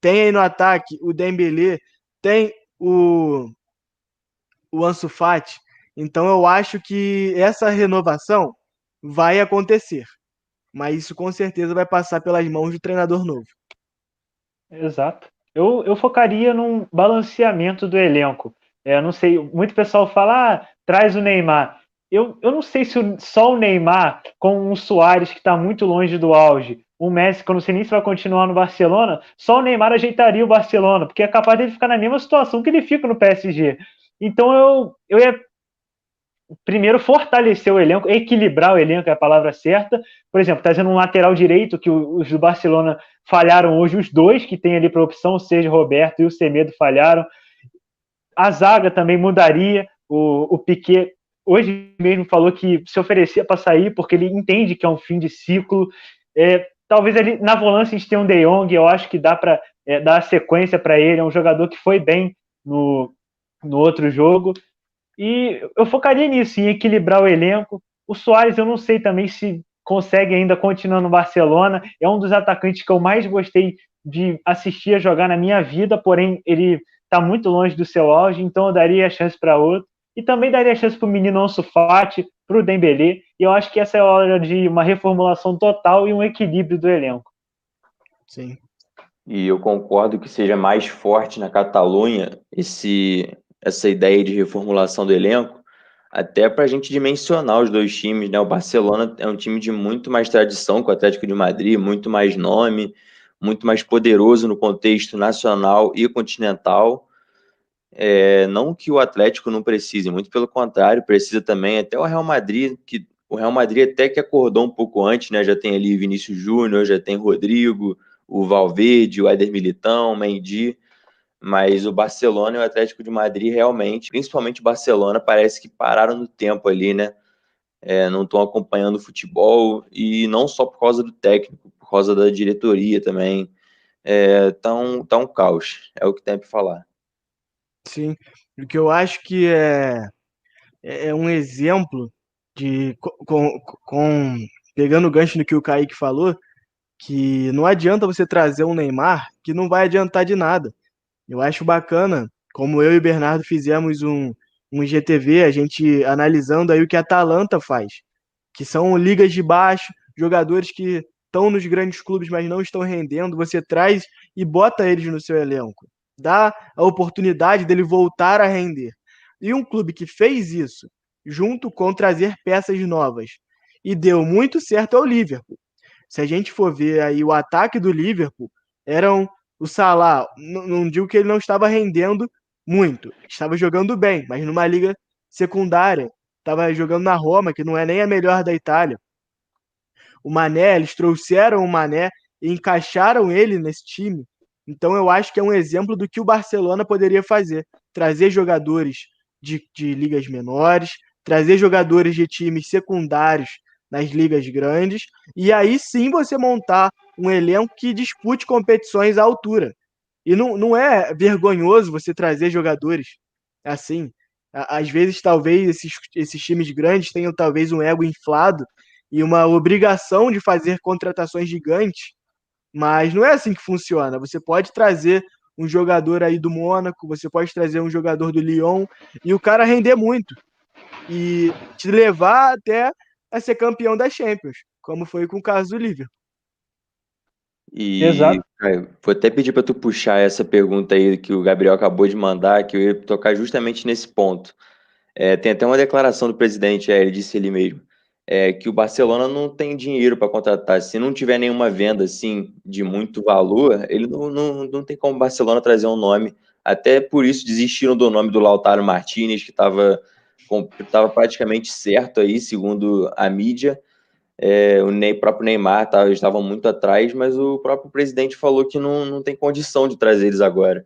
Tem aí no ataque o Dembélé, tem o Ansu Fati. Então eu acho que essa renovação vai acontecer. Mas isso com certeza vai passar pelas mãos do treinador novo. Exato. Eu focaria num balanceamento do elenco. Não sei, muito pessoal fala, traz o Neymar. Eu não sei se só o Neymar, com um Suárez que está muito longe do auge, um Messi que eu não sei nem se vai continuar no Barcelona, só o Neymar ajeitaria o Barcelona, porque é capaz dele ficar na mesma situação que ele fica no PSG. Então eu ia primeiro fortalecer o elenco, equilibrar o elenco é a palavra certa. Por exemplo, trazendo um lateral direito que os do Barcelona falharam hoje, os 2 que tem ali para opção, o Sérgio Roberto e o Semedo falharam. A zaga também mudaria. O Piquet hoje mesmo falou que se oferecia para sair porque ele entende que é um fim de ciclo. Talvez ali na volância a gente tenha um De Jong, eu acho que dá para dar sequência para ele. É um jogador que foi bem no outro jogo. E eu focaria nisso, em equilibrar o elenco. O Suárez, eu não sei também se consegue ainda continuar no Barcelona. É um dos atacantes que eu mais gostei de assistir a jogar na minha vida, porém ele está muito longe do seu auge, então eu daria a chance para outro. E também daria a chance para o menino Ansu Fati, para o Dembélé. E eu acho que essa é a hora de uma reformulação total e um equilíbrio do elenco. Sim. E eu concordo que seja mais forte na Catalunha essa ideia de reformulação do elenco, até para a gente dimensionar os dois times, né? O Barcelona é um time de muito mais tradição que o Atlético de Madrid, muito mais nome, muito mais poderoso no contexto nacional e continental. Não que o Atlético não precise, muito pelo contrário, precisa também. Até o Real Madrid, que o Real Madrid até que acordou um pouco antes, né? Já tem ali Vinícius Júnior, já tem Rodrigo, o Valverde, o Éder Militão, o Mendy, mas o Barcelona e o Atlético de Madrid realmente, principalmente o Barcelona, parece que pararam no tempo ali, né? Não estão acompanhando o futebol, e não só por causa do técnico, por causa da diretoria também. Tá um caos, é o que tem para falar. Sim. O que eu acho que é um exemplo de pegando o gancho no que o Kaique falou, que não adianta você trazer um Neymar que não vai adiantar de nada. Eu acho bacana, como eu e o Bernardo fizemos um GTV, a gente analisando aí o que a Atalanta faz, que são ligas de baixo, jogadores que estão nos grandes clubes, mas não estão rendendo, você traz e bota eles no seu elenco. Dá a oportunidade dele voltar a render. E um clube que fez isso, junto com trazer peças novas, e deu muito certo é o Liverpool. Se a gente for ver aí o ataque do Liverpool, eram o Salah, não digo que ele não estava rendendo muito, estava jogando bem, mas numa liga secundária, estava jogando na Roma, que não é nem a melhor da Itália. O Mané, eles trouxeram o Mané e encaixaram ele nesse time. Então eu acho que é um exemplo do que o Barcelona poderia fazer. Trazer jogadores de ligas menores, trazer jogadores de times secundários nas ligas grandes, e aí sim você montar um elenco que dispute competições à altura. E não é vergonhoso você trazer jogadores assim. Às vezes, talvez, esses times grandes tenham talvez um ego inflado e uma obrigação de fazer contratações gigantes, mas não é assim que funciona. Você pode trazer um jogador aí do Mônaco, você pode trazer um jogador do Lyon e o cara render muito e te levar até a ser campeão da Champions, como foi com o caso do Liverpool. E, Exato. Caio, vou até pedir para tu puxar essa pergunta aí que o Gabriel acabou de mandar, que eu ia tocar justamente nesse ponto. Tem até uma declaração do presidente, ele disse ele mesmo, que o Barcelona não tem dinheiro para contratar. Se não tiver nenhuma venda assim de muito valor, ele não tem como o Barcelona trazer um nome. Até por isso desistiram do nome do Lautaro Martinez, que estava praticamente certo aí, segundo a mídia. O próprio Neymar estavam muito atrás, mas o próprio presidente falou que não tem condição de trazer eles agora.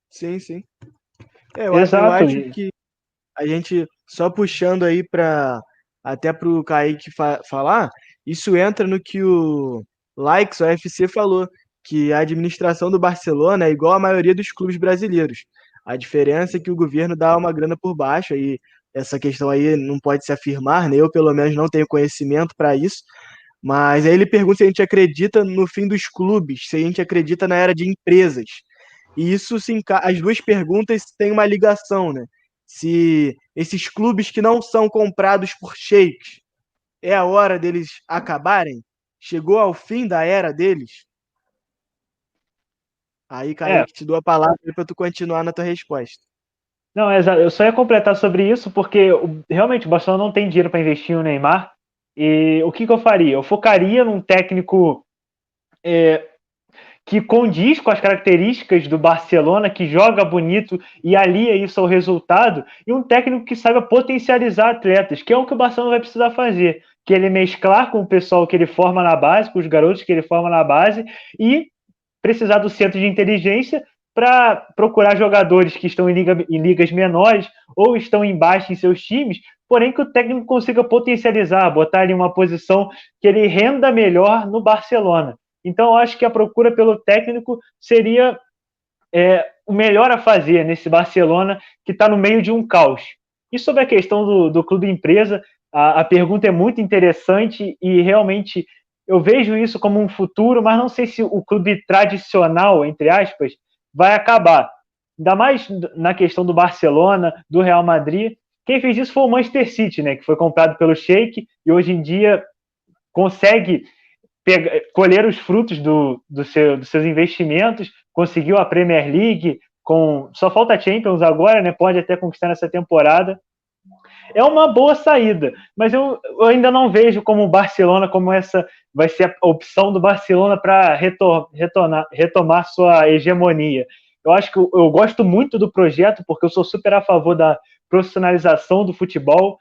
Sim, sim. Eu Exato. acho que a gente, só puxando aí até para o Kaique falar, isso entra no que o Likes, o UFC, falou, que a administração do Barcelona é igual à maioria dos clubes brasileiros. A diferença é que o governo dá uma grana por baixo, aí essa questão aí não pode se afirmar, né? Eu pelo menos não tenho conhecimento para isso, mas aí ele pergunta se a gente acredita no fim dos clubes, se a gente acredita na era de empresas. E isso as duas perguntas têm uma ligação, né? Se esses clubes que não são comprados por sheiks, é a hora deles acabarem? Chegou ao fim da era deles? Aí, É, Kaique, te dou a palavra para tu continuar na tua resposta. não, exato. Eu só ia completar sobre isso porque realmente o Barcelona não tem dinheiro para investir no Neymar. E o que eu faria? Eu focaria num técnico que condiz com as características do Barcelona, que joga bonito e alia isso ao resultado, e um técnico que saiba potencializar atletas, que é o que o Barcelona vai precisar fazer, que ele mesclar com o pessoal que ele forma na base, com os garotos que ele forma na base, e precisar do centro de inteligência para procurar jogadores que estão em ligas menores ou estão embaixo em seus times, porém que o técnico consiga potencializar, botar ele em uma posição que ele renda melhor no Barcelona. Então, eu acho que a procura pelo técnico seria o melhor a fazer nesse Barcelona que está no meio de um caos. E sobre a questão do clube empresa, a pergunta é muito interessante e realmente eu vejo isso como um futuro, mas não sei se o clube tradicional, entre aspas, vai acabar. ainda mais na questão do Barcelona, do Real Madrid. Quem fez isso foi o Manchester City, né, que foi comprado pelo Sheik e hoje em dia consegue colher os frutos dos seus investimentos, conseguiu a Premier League, só falta a Champions agora, né, pode até conquistar nessa temporada. É uma boa saída, mas eu ainda não vejo como o Barcelona, como essa vai ser a opção do Barcelona para retomar sua hegemonia. Eu acho que eu gosto muito do projeto, porque eu sou super a favor da profissionalização do futebol,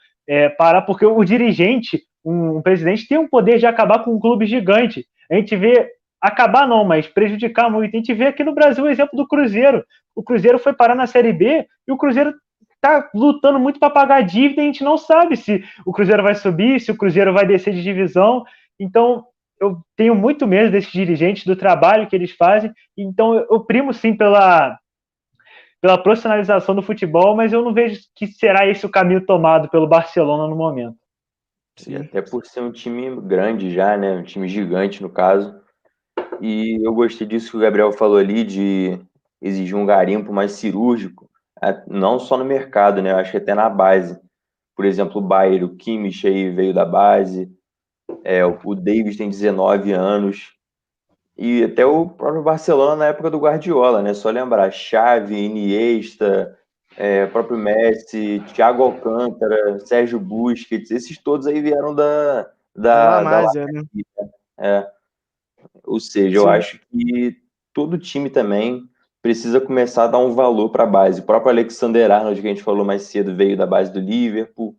porque o dirigente, um presidente, tem o poder de acabar com um clube gigante. A gente vê, acabar não, mas prejudicar muito. A gente vê aqui no Brasil o exemplo do Cruzeiro. O Cruzeiro foi parar na Série B e o Cruzeiro tá lutando muito para pagar a dívida e a gente não sabe se o Cruzeiro vai subir, se o Cruzeiro vai descer de divisão. Então, eu tenho muito medo desses dirigentes, do trabalho que eles fazem. Então, eu primo sim pela profissionalização do futebol, mas eu não vejo que será esse o caminho tomado pelo Barcelona no momento. Sim, até por ser um time grande já, né? Um time gigante, no caso. E eu gostei disso que o Gabriel falou ali, de exigir um garimpo mais cirúrgico, não só no mercado, né? Eu acho que até na base. Por exemplo, o Bayern, o Kimmich aí veio da base, o Davis tem 19 anos, e até o próprio Barcelona na época do Guardiola, né? Só lembrar, Xavi, Iniesta, próprio Messi, Thiago Alcântara, Sérgio Busquets, esses todos aí vieram da La La Masia, né? Ou seja, eu Sim. acho que todo time também precisa começar a dar um valor para a base. O próprio Alexander Arnold, que a gente falou mais cedo, veio da base do Liverpool.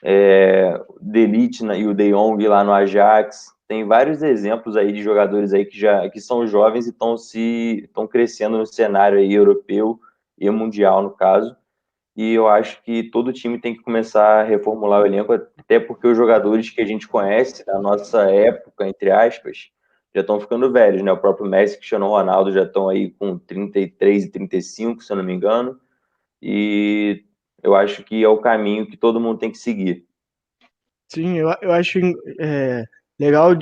De Ligt e o De Jong lá no Ajax. Tem vários exemplos aí de jogadores aí que são jovens e estão crescendo no cenário aí europeu e mundial, no caso. E eu acho que todo time tem que começar a reformular o elenco, até porque os jogadores que a gente conhece da nossa época, entre aspas, já estão ficando velhos, né? O próprio Messi e Cristiano Ronaldo já estão aí com 33 e 35, se eu não me engano. E eu acho que é o caminho que todo mundo tem que seguir. Sim, eu acho legal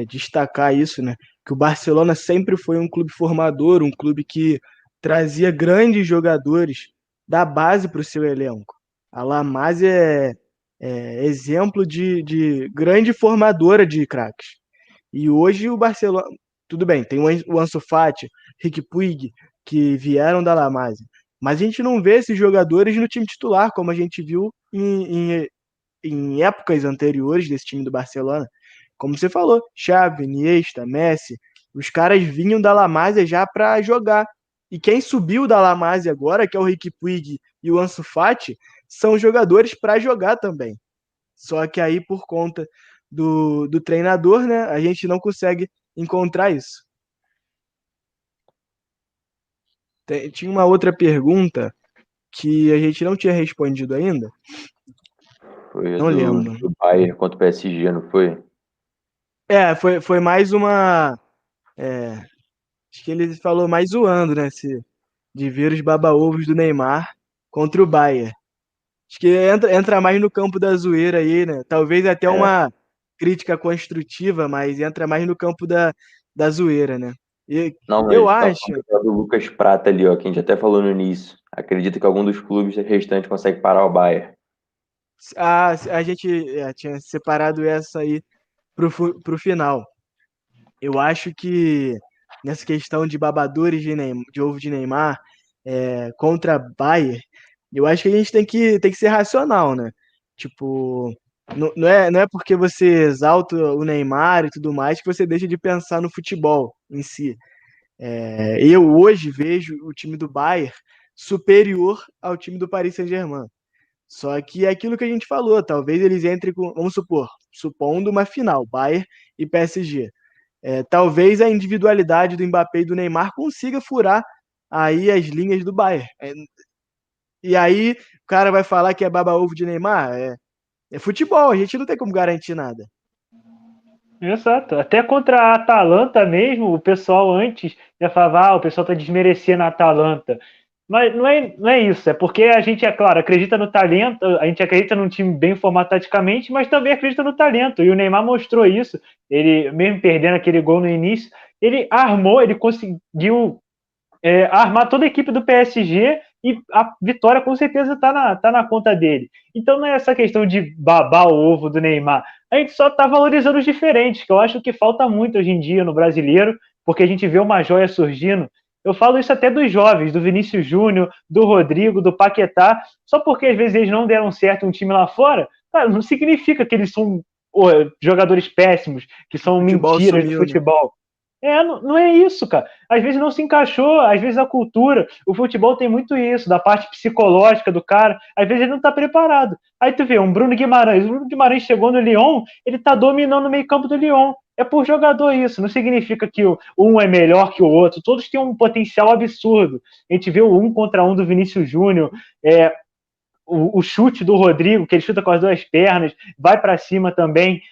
destacar isso, né? Que o Barcelona sempre foi um clube formador, um clube que trazia grandes jogadores da base para o seu elenco. A La Masia é exemplo de grande formadora de craques. E hoje o Barcelona, tudo bem, tem o Ansu Fati, Riqui Puig, que vieram da La Masia, mas a gente não vê esses jogadores no time titular, como a gente viu em épocas anteriores desse time do Barcelona. Como você falou, Xavi, Iniesta, Messi, os caras vinham da La Masia já para jogar. E quem subiu da La Masia agora, que é o Riqui Puig e o Ansu Fati, são jogadores para jogar também. Só que aí, por conta do treinador, né, a gente não consegue encontrar isso. Tinha uma outra pergunta que a gente não tinha respondido ainda. Foi Não lembro. do Bayern contra o PSG, não foi? Foi mais uma. Acho que ele falou mais zoando, né? De ver os baba-ovos do Neymar contra o Bayern. Acho que entra mais no campo da zoeira aí, né? Talvez até uma crítica construtiva, mas entra mais no campo da zoeira, né? E Não, mas eu tá acho. falando do Lucas Prata ali, ó, que a gente até falou no início. Acredita que algum dos clubes restantes consegue parar o Bayern? A gente tinha separado essa aí pro final. Eu acho que nessa questão de babadores de ovo de Neymar contra Bayern, eu acho que a gente tem que ser racional, né? Tipo, não é porque você exalta o Neymar e tudo mais que você deixa de pensar no futebol em si. Eu hoje vejo o time do Bayern superior ao time do Paris Saint-Germain. Só que é aquilo que a gente falou, talvez eles entrem com, vamos supor, supondo uma final, Bayern e PSG. Talvez a individualidade do Mbappé e do Neymar consiga furar aí as linhas do Bayern. E aí o cara vai falar que é baba-ovo de Neymar? É futebol, a gente não tem como garantir nada. Exato. Até contra a Atalanta mesmo, o pessoal antes já falava, o pessoal tá desmerecendo a Atalanta. Mas não é isso, é porque a gente, é claro, acredita no talento, a gente acredita num time bem formado taticamente, mas também acredita no talento. E o Neymar mostrou isso. Ele, mesmo perdendo aquele gol no início, ele armou, ele conseguiu armar toda a equipe do PSG e a vitória com certeza tá na conta dele. Então não é essa questão de babar o ovo do Neymar. A gente só tá valorizando os diferentes, que eu acho que falta muito hoje em dia no brasileiro, porque a gente vê uma joia surgindo. Eu falo isso até dos jovens, do Vinícius Júnior, do Rodrigo, do Paquetá, só porque às vezes eles não deram certo um time lá fora, cara, não significa que eles são jogadores péssimos, que são Futebol mentiras do sumiu, né? futebol. Não é isso, cara. Às vezes não se encaixou, às vezes a cultura, o futebol tem muito isso, da parte psicológica do cara, às vezes ele não tá preparado. Aí tu vê, o Bruno Guimarães chegou no Lyon, ele tá dominando o meio campo do Lyon. É por jogador isso, não significa que um é melhor que o outro, todos têm um potencial absurdo. A gente vê o 1 contra 1 do Vinícius Júnior, o chute do Rodrigo, que ele chuta com as duas pernas, vai para cima também.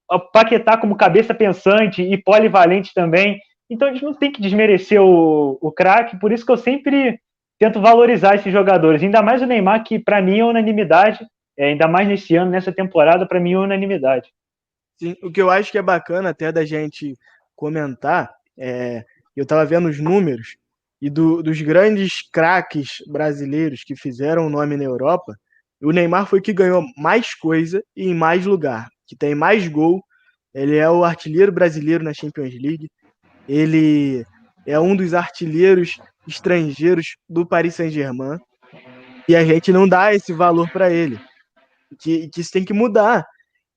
A Paquetá como cabeça pensante e polivalente também. Então a gente não tem que desmerecer o craque, por isso que eu sempre tento valorizar esses jogadores. Ainda mais o Neymar, que para mim é unanimidade, ainda mais nesse ano, nessa temporada, para mim é unanimidade. Sim, o que eu acho que é bacana até da gente comentar, eu estava vendo os números, e dos grandes craques brasileiros que fizeram o nome na Europa, o Neymar foi o que ganhou mais coisa e em mais lugar, que tem mais gol. Ele é o artilheiro brasileiro na Champions League. Ele é um dos artilheiros estrangeiros do Paris Saint-Germain. E a gente não dá esse valor para ele. Que isso tem que mudar.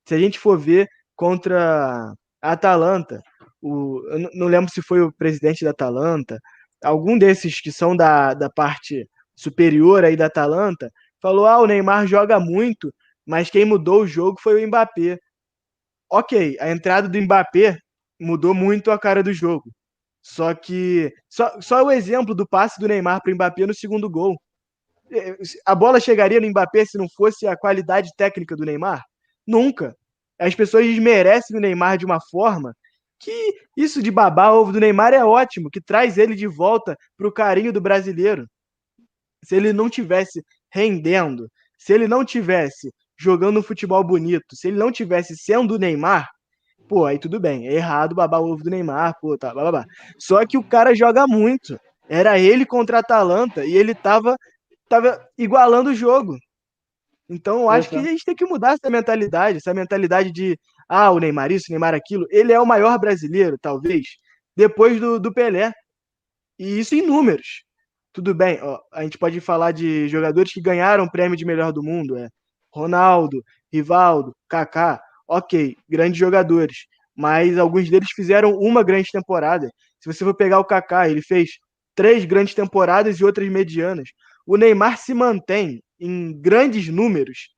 Se a gente for ver contra a Atalanta, eu não lembro se foi o presidente da Atalanta, algum desses que são da parte superior aí da Atalanta, falou: o Neymar joga muito, mas quem mudou o jogo foi o Mbappé. Ok, a entrada do Mbappé mudou muito a cara do jogo. Só que só o exemplo do passe do Neymar para o Mbappé no segundo gol. A bola chegaria no Mbappé se não fosse a qualidade técnica do Neymar? Nunca. As pessoas desmerecem o Neymar de uma forma que isso de babar ovo do Neymar é ótimo, que traz ele de volta para o carinho do brasileiro. Se ele não tivesse rendendo, se ele não tivesse jogando um futebol bonito, se ele não tivesse sendo o Neymar, pô, aí tudo bem, é errado babar o ovo do Neymar, pô, tá, babá. Só que o cara joga muito. Era ele contra a Atalanta e ele tava igualando o jogo. Então eu acho que a gente tem que mudar essa mentalidade de o Neymar isso, o Neymar aquilo. Ele é o maior brasileiro, talvez, depois do Pelé. E isso em números. Tudo bem, ó, a gente pode falar de jogadores que ganharam o prêmio de melhor do mundo, Ronaldo, Rivaldo, Kaká, ok, grandes jogadores, mas alguns deles fizeram uma grande temporada. Se você for pegar o Kaká, ele fez 3 grandes temporadas e outras medianas. O Neymar se mantém em grandes números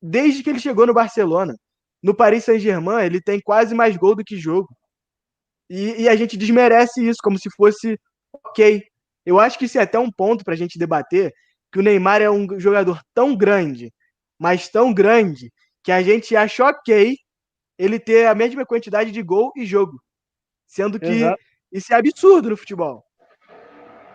desde que ele chegou no Barcelona. No Paris Saint-Germain, ele tem quase mais gol do que jogo. E a gente desmerece isso como se fosse ok. Eu acho que isso é até um ponto para a gente debater, que o Neymar é um jogador tão grande, mas tão grande, que a gente acha ok ele ter a mesma quantidade de gol e jogo. Sendo que Exato. isso é absurdo no futebol.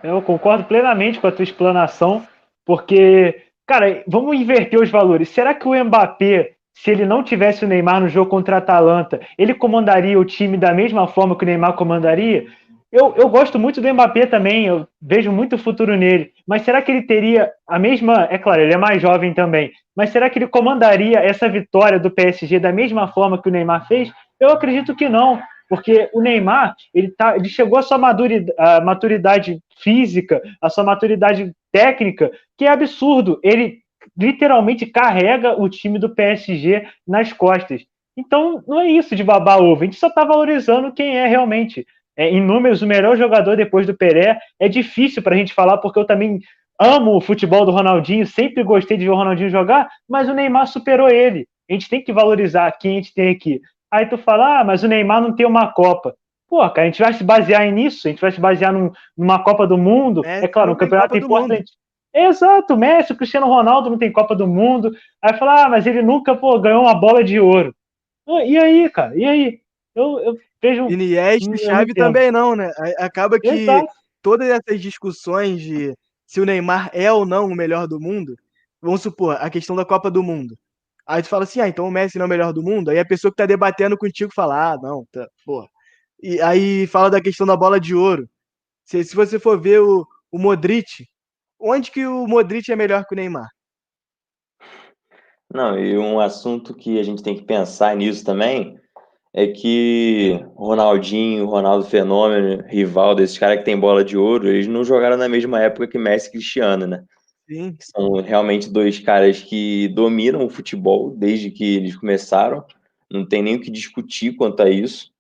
Eu concordo plenamente com a tua explanação, porque, cara, vamos inverter os valores. Será que o Mbappé, se ele não tivesse o Neymar no jogo contra a Atalanta, ele comandaria o time da mesma forma que o Neymar comandaria? Eu gosto muito do Mbappé também, eu vejo muito futuro nele, mas será que ele teria a mesma. É claro, ele é mais jovem também, mas será que ele comandaria essa vitória do PSG da mesma forma que o Neymar fez? Eu acredito que não, porque o Neymar ele chegou à sua maturidade física, à sua maturidade técnica, que é absurdo. Ele literalmente carrega o time do PSG nas costas. Então, não é isso de babar ovo, a gente só está valorizando quem é realmente. Em números, o melhor jogador depois do Pelé. É difícil para a gente falar, porque eu também amo o futebol do Ronaldinho, sempre gostei de ver o Ronaldinho jogar, mas o Neymar superou ele. A gente tem que valorizar quem a gente tem aqui. Aí tu fala, mas o Neymar não tem uma Copa. Pô, cara, a gente vai se basear nisso, a gente vai se basear numa Copa do Mundo. Messi É claro, não um tem campeonato Copa do Mundo. importante. Exato, o Messi, o Cristiano Ronaldo não tem Copa do Mundo. Aí fala, mas ele nunca, ganhou uma bola de ouro. E aí, cara? E aí? Eu vejo. Iniesta e Eu não Xavi entendo. também não, né? Acaba que Exato. todas essas discussões de se o Neymar é ou não o melhor do mundo, vamos supor, a questão da Copa do Mundo. Aí tu fala assim, então o Messi não é o melhor do mundo? Aí a pessoa que tá debatendo contigo fala, não, tá, porra. E aí fala da questão da bola de ouro. Se você for ver o Modric, onde que o Modric é melhor que o Neymar? Não, e um assunto que a gente tem que pensar nisso também é que Ronaldinho, Ronaldo Fenômeno, Rivaldo, esses caras que têm bola de ouro, eles não jogaram na mesma época que Messi e Cristiano, né? Sim, São realmente dois caras que dominam o futebol desde que eles começaram. Não tem nem o que discutir quanto a isso.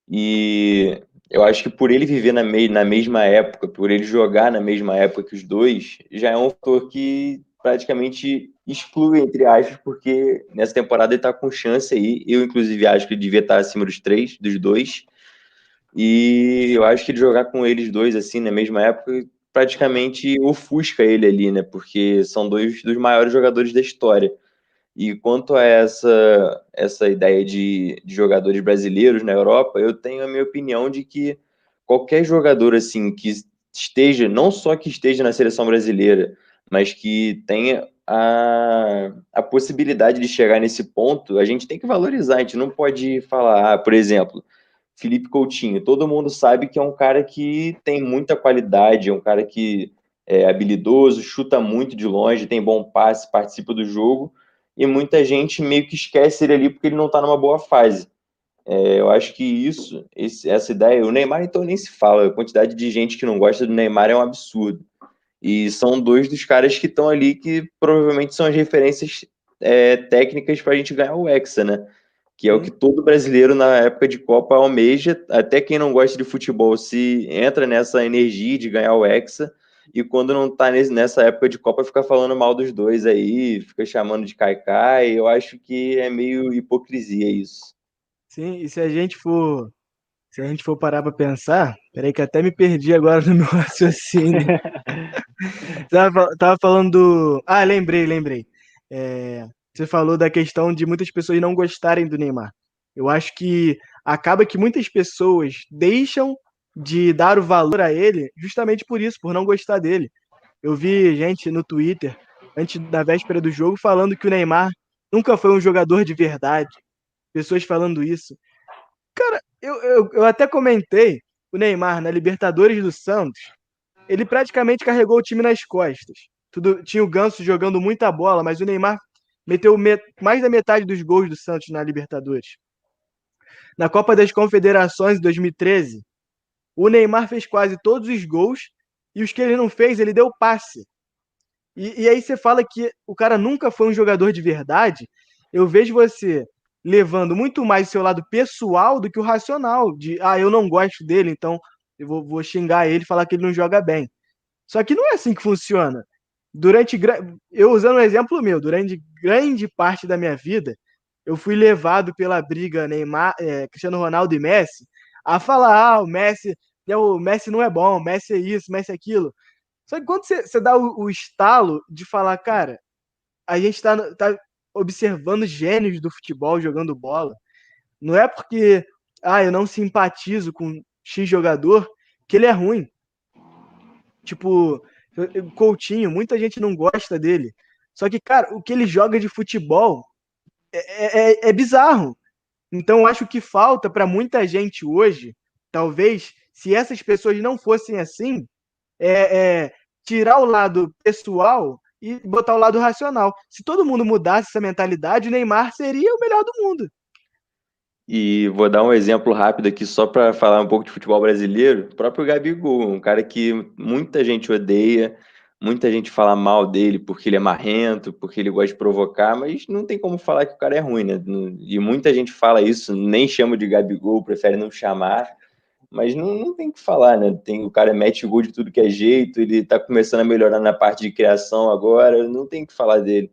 E eu acho que por ele viver na mesma época, por ele jogar na mesma época que os dois, já é um fator que praticamente exclui, entre aspas, porque nessa temporada ele tá com chance aí. Eu, inclusive, acho que ele devia estar acima dos dois. E eu acho que ele jogar com eles dois, assim, na mesma época, praticamente ofusca ele ali, né? Porque são dois dos maiores jogadores da história. E quanto a essa ideia de jogadores brasileiros na Europa, eu tenho a minha opinião de que qualquer jogador assim que esteja, não só que esteja na seleção brasileira, mas que tenha a possibilidade de chegar nesse ponto, a gente tem que valorizar. A gente não pode falar, por exemplo, Felipe Coutinho. Todo mundo sabe que é um cara que tem muita qualidade, é um cara que é habilidoso, chuta muito de longe, tem bom passe, participa do jogo, e muita gente meio que esquece ele ali porque ele não está numa boa fase. Eu acho que essa ideia, o Neymar então nem se fala, a quantidade de gente que não gosta do Neymar é um absurdo. E são dois dos caras que estão ali que provavelmente são as referências técnicas para a gente ganhar o Hexa, né? Que é o que sim. todo brasileiro na época de Copa almeja, até quem não gosta de futebol se entra nessa energia de ganhar o Hexa, e quando não tá nessa época de Copa fica falando mal dos dois aí, fica chamando de caicai, eu acho que é meio hipocrisia isso. Sim, e se a gente for parar para pensar, peraí que até me perdi agora no meu raciocínio. Tava falando do. Ah, lembrei. Você falou da questão de muitas pessoas não gostarem do Neymar. Eu acho que acaba que muitas pessoas deixam de dar o valor a ele justamente por isso, por não gostar dele. Eu vi gente no Twitter, antes da véspera do jogo, falando que o Neymar nunca foi um jogador de verdade. Pessoas falando isso. Eu até comentei o Neymar na Libertadores do Santos. Ele praticamente carregou o time nas costas. Tinha o Ganso jogando muita bola, mas o Neymar meteu mais da metade dos gols do Santos na Libertadores. Na Copa das Confederações de 2013, o Neymar fez quase todos os gols e os que ele não fez, ele deu passe. E aí você fala que o cara nunca foi um jogador de verdade. Eu vejo você levando muito mais o seu lado pessoal do que o racional, de eu não gosto dele, então eu vou xingar ele e falar que ele não joga bem. Só que não é assim que funciona. Eu usando um exemplo meu, durante grande parte da minha vida, eu fui levado pela briga Neymar, Cristiano Ronaldo e Messi, a falar, o Messi não é bom, o Messi é isso, o Messi é aquilo. Só que quando você dá o estalo de falar, cara, a gente tá observando gênios do futebol jogando bola, não é porque eu não simpatizo com X jogador que ele é ruim. Tipo, Coutinho, muita gente não gosta dele. Só que, cara, o que ele joga de futebol é bizarro. Então, eu acho que falta para muita gente hoje, talvez, se essas pessoas não fossem assim, tirar o lado pessoal e botar o lado racional. Se todo mundo mudasse essa mentalidade, o Neymar seria o melhor do mundo. E vou dar um exemplo rápido aqui só para falar um pouco de futebol brasileiro. O próprio Gabigol, um cara que muita gente odeia, muita gente fala mal dele porque ele é marrento, porque ele gosta de provocar, mas não tem como falar que o cara é ruim, né? E muita gente fala isso, nem chama de Gabigol, prefere não chamar, mas não tem o que falar, né? O cara mete gol de tudo que é jeito, ele tá começando a melhorar na parte de criação agora, não tem o que falar dele.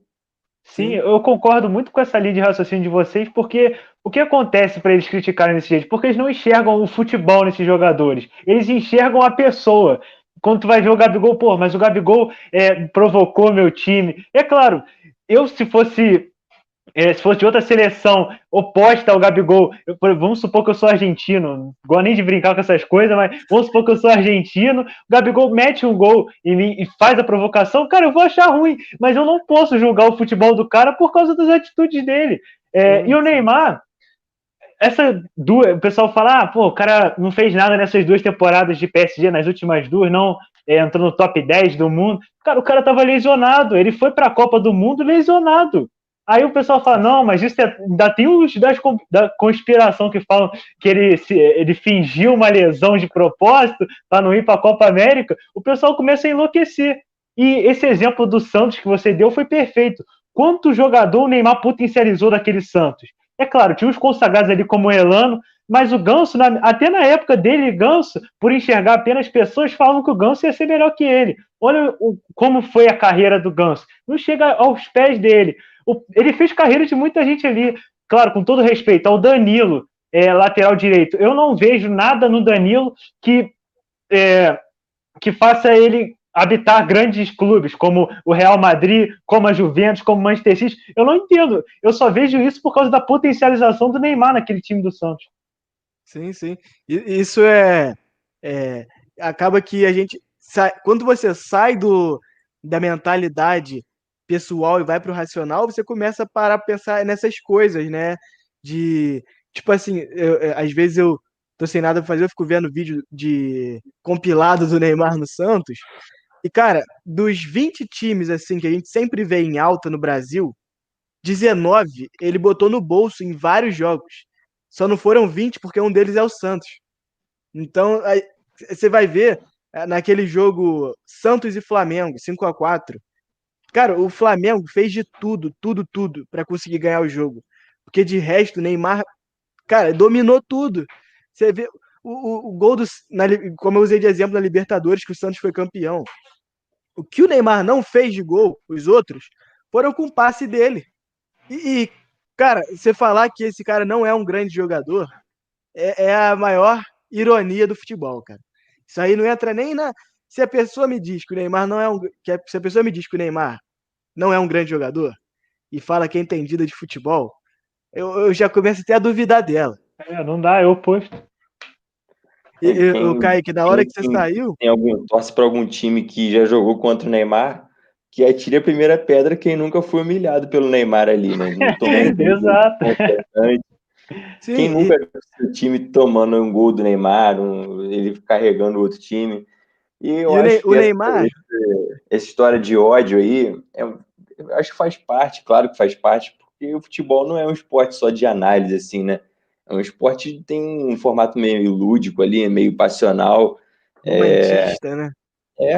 Sim, Sim, eu concordo muito com essa linha de raciocínio de vocês, porque o que acontece para eles criticarem desse jeito? Porque eles não enxergam o futebol nesses jogadores, eles enxergam a pessoa. Quando tu vai ver o Gabigol, pô, mas o Gabigol provocou meu time. É claro, eu se fosse de outra seleção oposta ao Gabigol, vamos supor que eu sou argentino, não gosto nem de brincar com essas coisas, mas vamos supor que eu sou argentino, o Gabigol mete um gol em mim e faz a provocação, cara, eu vou achar ruim, mas eu não posso julgar o futebol do cara por causa das atitudes dele. E sim, o sim. Neymar, o pessoal fala, pô, o cara não fez nada nessas 2 temporadas de PSG, nas últimas 2, não entrou no top 10 do mundo. Cara, o cara tava lesionado, ele foi pra Copa do Mundo lesionado. Aí o pessoal fala, não, mas isso ainda tem os da conspiração que falam que ele fingiu uma lesão de propósito para não ir para a Copa América. O pessoal começa a enlouquecer. E esse exemplo do Santos que você deu foi perfeito. Quanto jogador o Neymar potencializou daquele Santos? É claro, tinha os consagrados ali como o Elano, mas o Ganso, até na época dele, Ganso, por enxergar apenas pessoas, falavam que o Ganso ia ser melhor que ele. Olha como foi a carreira do Ganso. Não chega aos pés dele. Ele fez carreira de muita gente ali. Claro, com todo respeito ao Danilo, lateral direito. Eu não vejo nada no Danilo que faça ele habitar grandes clubes, como o Real Madrid, como a Juventus, como o Manchester City. Eu não entendo. Eu só vejo isso por causa da potencialização do Neymar naquele time do Santos. Sim, sim. Isso acaba que a gente quando você sai da mentalidade pessoal e vai para o racional, você começa a parar para pensar nessas coisas, né? Tipo assim, às vezes eu tô sem nada para fazer, eu fico vendo vídeo de compilado do Neymar no Santos. E, cara, dos 20 times assim que a gente sempre vê em alta no Brasil, 19 ele botou no bolso em vários jogos. Só não foram 20 porque um deles é o Santos. Então, aí, você vai ver naquele jogo Santos e Flamengo, 5-4. Cara, o Flamengo fez de tudo para conseguir ganhar o jogo. Porque de resto, o Neymar, cara, dominou tudo. Você vê o gol como eu usei de exemplo na Libertadores, que o Santos foi campeão. O que o Neymar não fez de gol, os outros, foram com o passe dele. Cara, você falar que esse cara não é um grande jogador é a maior ironia do futebol, cara. Isso aí não entra nem na. Se a pessoa me diz que o Neymar não é um. Se a pessoa me diz que o Neymar não é um grande jogador e fala que é entendida de futebol, eu já começo até a duvidar dela. Não dá, é o oposto. O Kaique, na hora que você saiu. Torce para algum time que já jogou contra o Neymar, que atire a primeira pedra quem nunca foi humilhado pelo Neymar ali, né? Não tomou um gol. Exato. Quem nunca viu o time tomando um gol do Neymar, ele carregando o outro time. E eu acho que Neymar... essa história de ódio aí, eu acho que faz parte, claro que faz parte, porque o futebol não é um esporte só de análise, assim, né? É um esporte que tem um formato meio lúdico ali, meio passional. Romantista, né?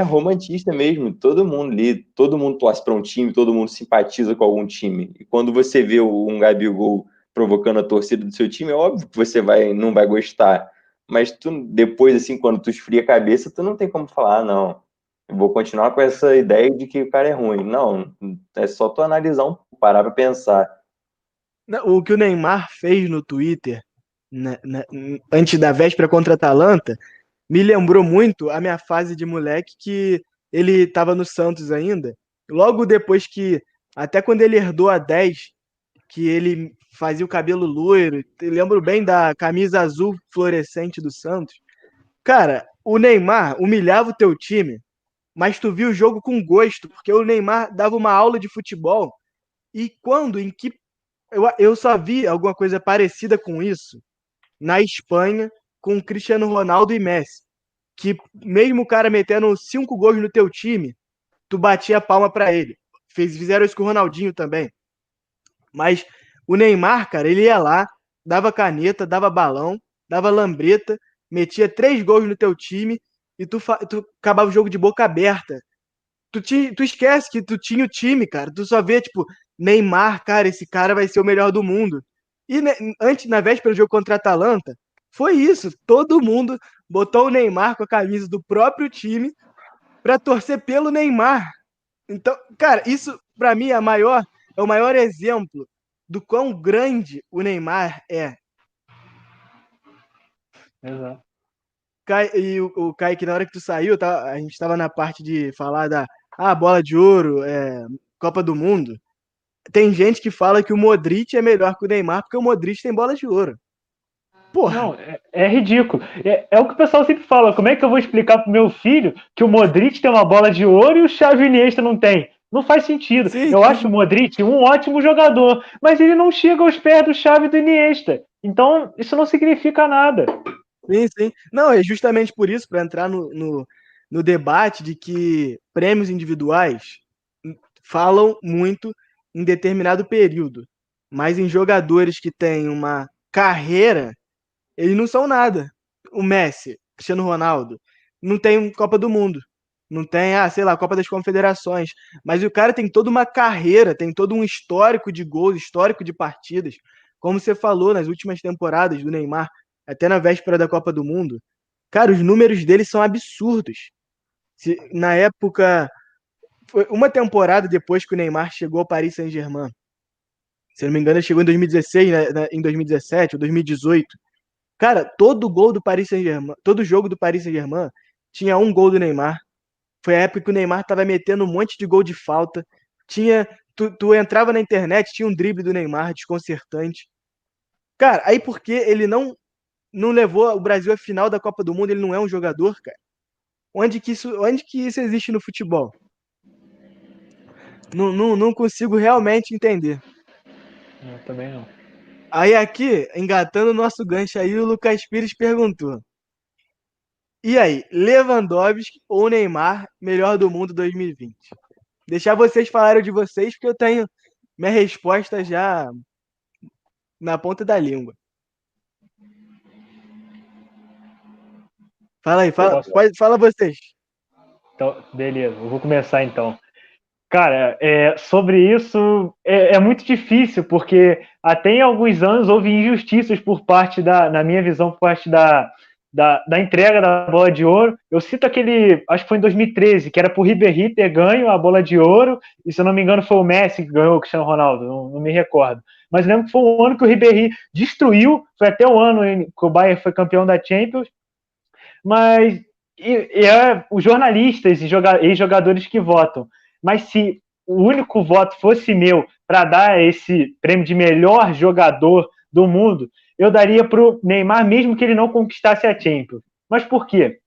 Romantista mesmo. Todo mundo ali, todo mundo torce para um time, todo mundo simpatiza com algum time. E quando você vê um Gabigol provocando a torcida do seu time, é óbvio que você não vai gostar. Mas depois, assim, quando tu esfria a cabeça, tu não tem como falar, não, eu vou continuar com essa ideia de que o cara é ruim. Não, é só tu analisar parar pra pensar. O que o Neymar fez no Twitter, antes da véspera contra a Atalanta, me lembrou muito a minha fase de moleque que ele estava no Santos ainda. Logo depois até quando ele herdou a 10, que ele fazia o cabelo loiro, eu lembro bem da camisa azul fluorescente do Santos. Cara, o Neymar humilhava o teu time, mas tu viu o jogo com gosto, porque o Neymar dava uma aula de futebol. E eu só vi alguma coisa parecida com isso na Espanha, com Cristiano Ronaldo e Messi. Que mesmo o cara metendo 5 gols no teu time, tu batia a palma pra ele. Fizeram isso com o Ronaldinho também. Mas o Neymar, cara, ele ia lá, dava caneta, dava balão, dava lambreta, metia 3 gols no teu time e tu acabava o jogo de boca aberta. Tu esquece que tu tinha o time, cara. Tu só vê, tipo, Neymar, cara, esse cara vai ser o melhor do mundo. E na véspera do jogo contra a Atalanta, foi isso. Todo mundo botou o Neymar com a camisa do próprio time pra torcer pelo Neymar. Então, cara, isso pra mim é o maior exemplo do quão grande o Neymar é. Exato. E o Kaique, na hora que tu saiu, a gente tava na parte de falar da bola de ouro, Copa do Mundo. Tem gente que fala que o Modric é melhor que o Neymar porque o Modric tem bola de ouro. Porra. Não, é ridículo. É o que o pessoal sempre fala. Como é que eu vou explicar pro meu filho que o Modric tem uma bola de ouro e o Xavi Iniesta não tem? Não faz sentido. Sim, eu acho o Modric um ótimo jogador, mas ele não chega aos pés do Xavi e do Iniesta. Então, isso não significa nada. Sim, sim. Não, é justamente por isso, para entrar no debate de que prêmios individuais falam muito em determinado período, mas em jogadores que têm uma carreira, eles não são nada. O Messi, Cristiano Ronaldo, não tem Copa do Mundo, não tem, sei lá, Copa das Confederações, mas o cara tem toda uma carreira, tem todo um histórico de gols, histórico de partidas, como você falou nas últimas temporadas do Neymar, até na véspera da Copa do Mundo. Cara, os números dele são absurdos. Na época, foi uma temporada depois que o Neymar chegou ao Paris Saint-Germain. Se eu não me engano, ele chegou em 2016, em 2017 ou 2018. Cara, todo gol do Paris Saint-Germain, todo jogo do Paris Saint-Germain tinha um gol do Neymar. Foi a época que o Neymar tava metendo um monte de gol de falta. Tinha, tu entrava na internet, tinha um drible do Neymar desconcertante. Cara, aí por que ele não levou o Brasil à final da Copa do Mundo? Ele não é um jogador, cara. Onde que isso existe no futebol? Não consigo realmente entender. Eu também não. Aí aqui, engatando o nosso gancho aí, o Lucas Pires perguntou: e aí, Lewandowski ou Neymar, melhor do mundo 2020? Deixar vocês falarem de vocês, porque eu tenho minha resposta já na ponta da língua. Fala aí, fala vocês. Então, beleza, eu vou começar então. Cara, sobre isso é muito difícil, porque até em alguns anos houve injustiças por parte na minha visão, por parte da entrega da bola de ouro. Eu cito aquele, acho que foi em 2013, que era pro Ribéry ter ganho a bola de ouro, e se eu não me engano foi o Messi que ganhou o Cristiano Ronaldo, não me recordo. Mas lembro que foi um ano que o Ribéry destruiu, foi até o ano que o Bayern foi campeão da Champions, mas os jornalistas e ex-jogadores que votam. Mas se o único voto fosse meu para dar esse prêmio de melhor jogador do mundo, eu daria para o Neymar, mesmo que ele não conquistasse a Champions. Mas por quê?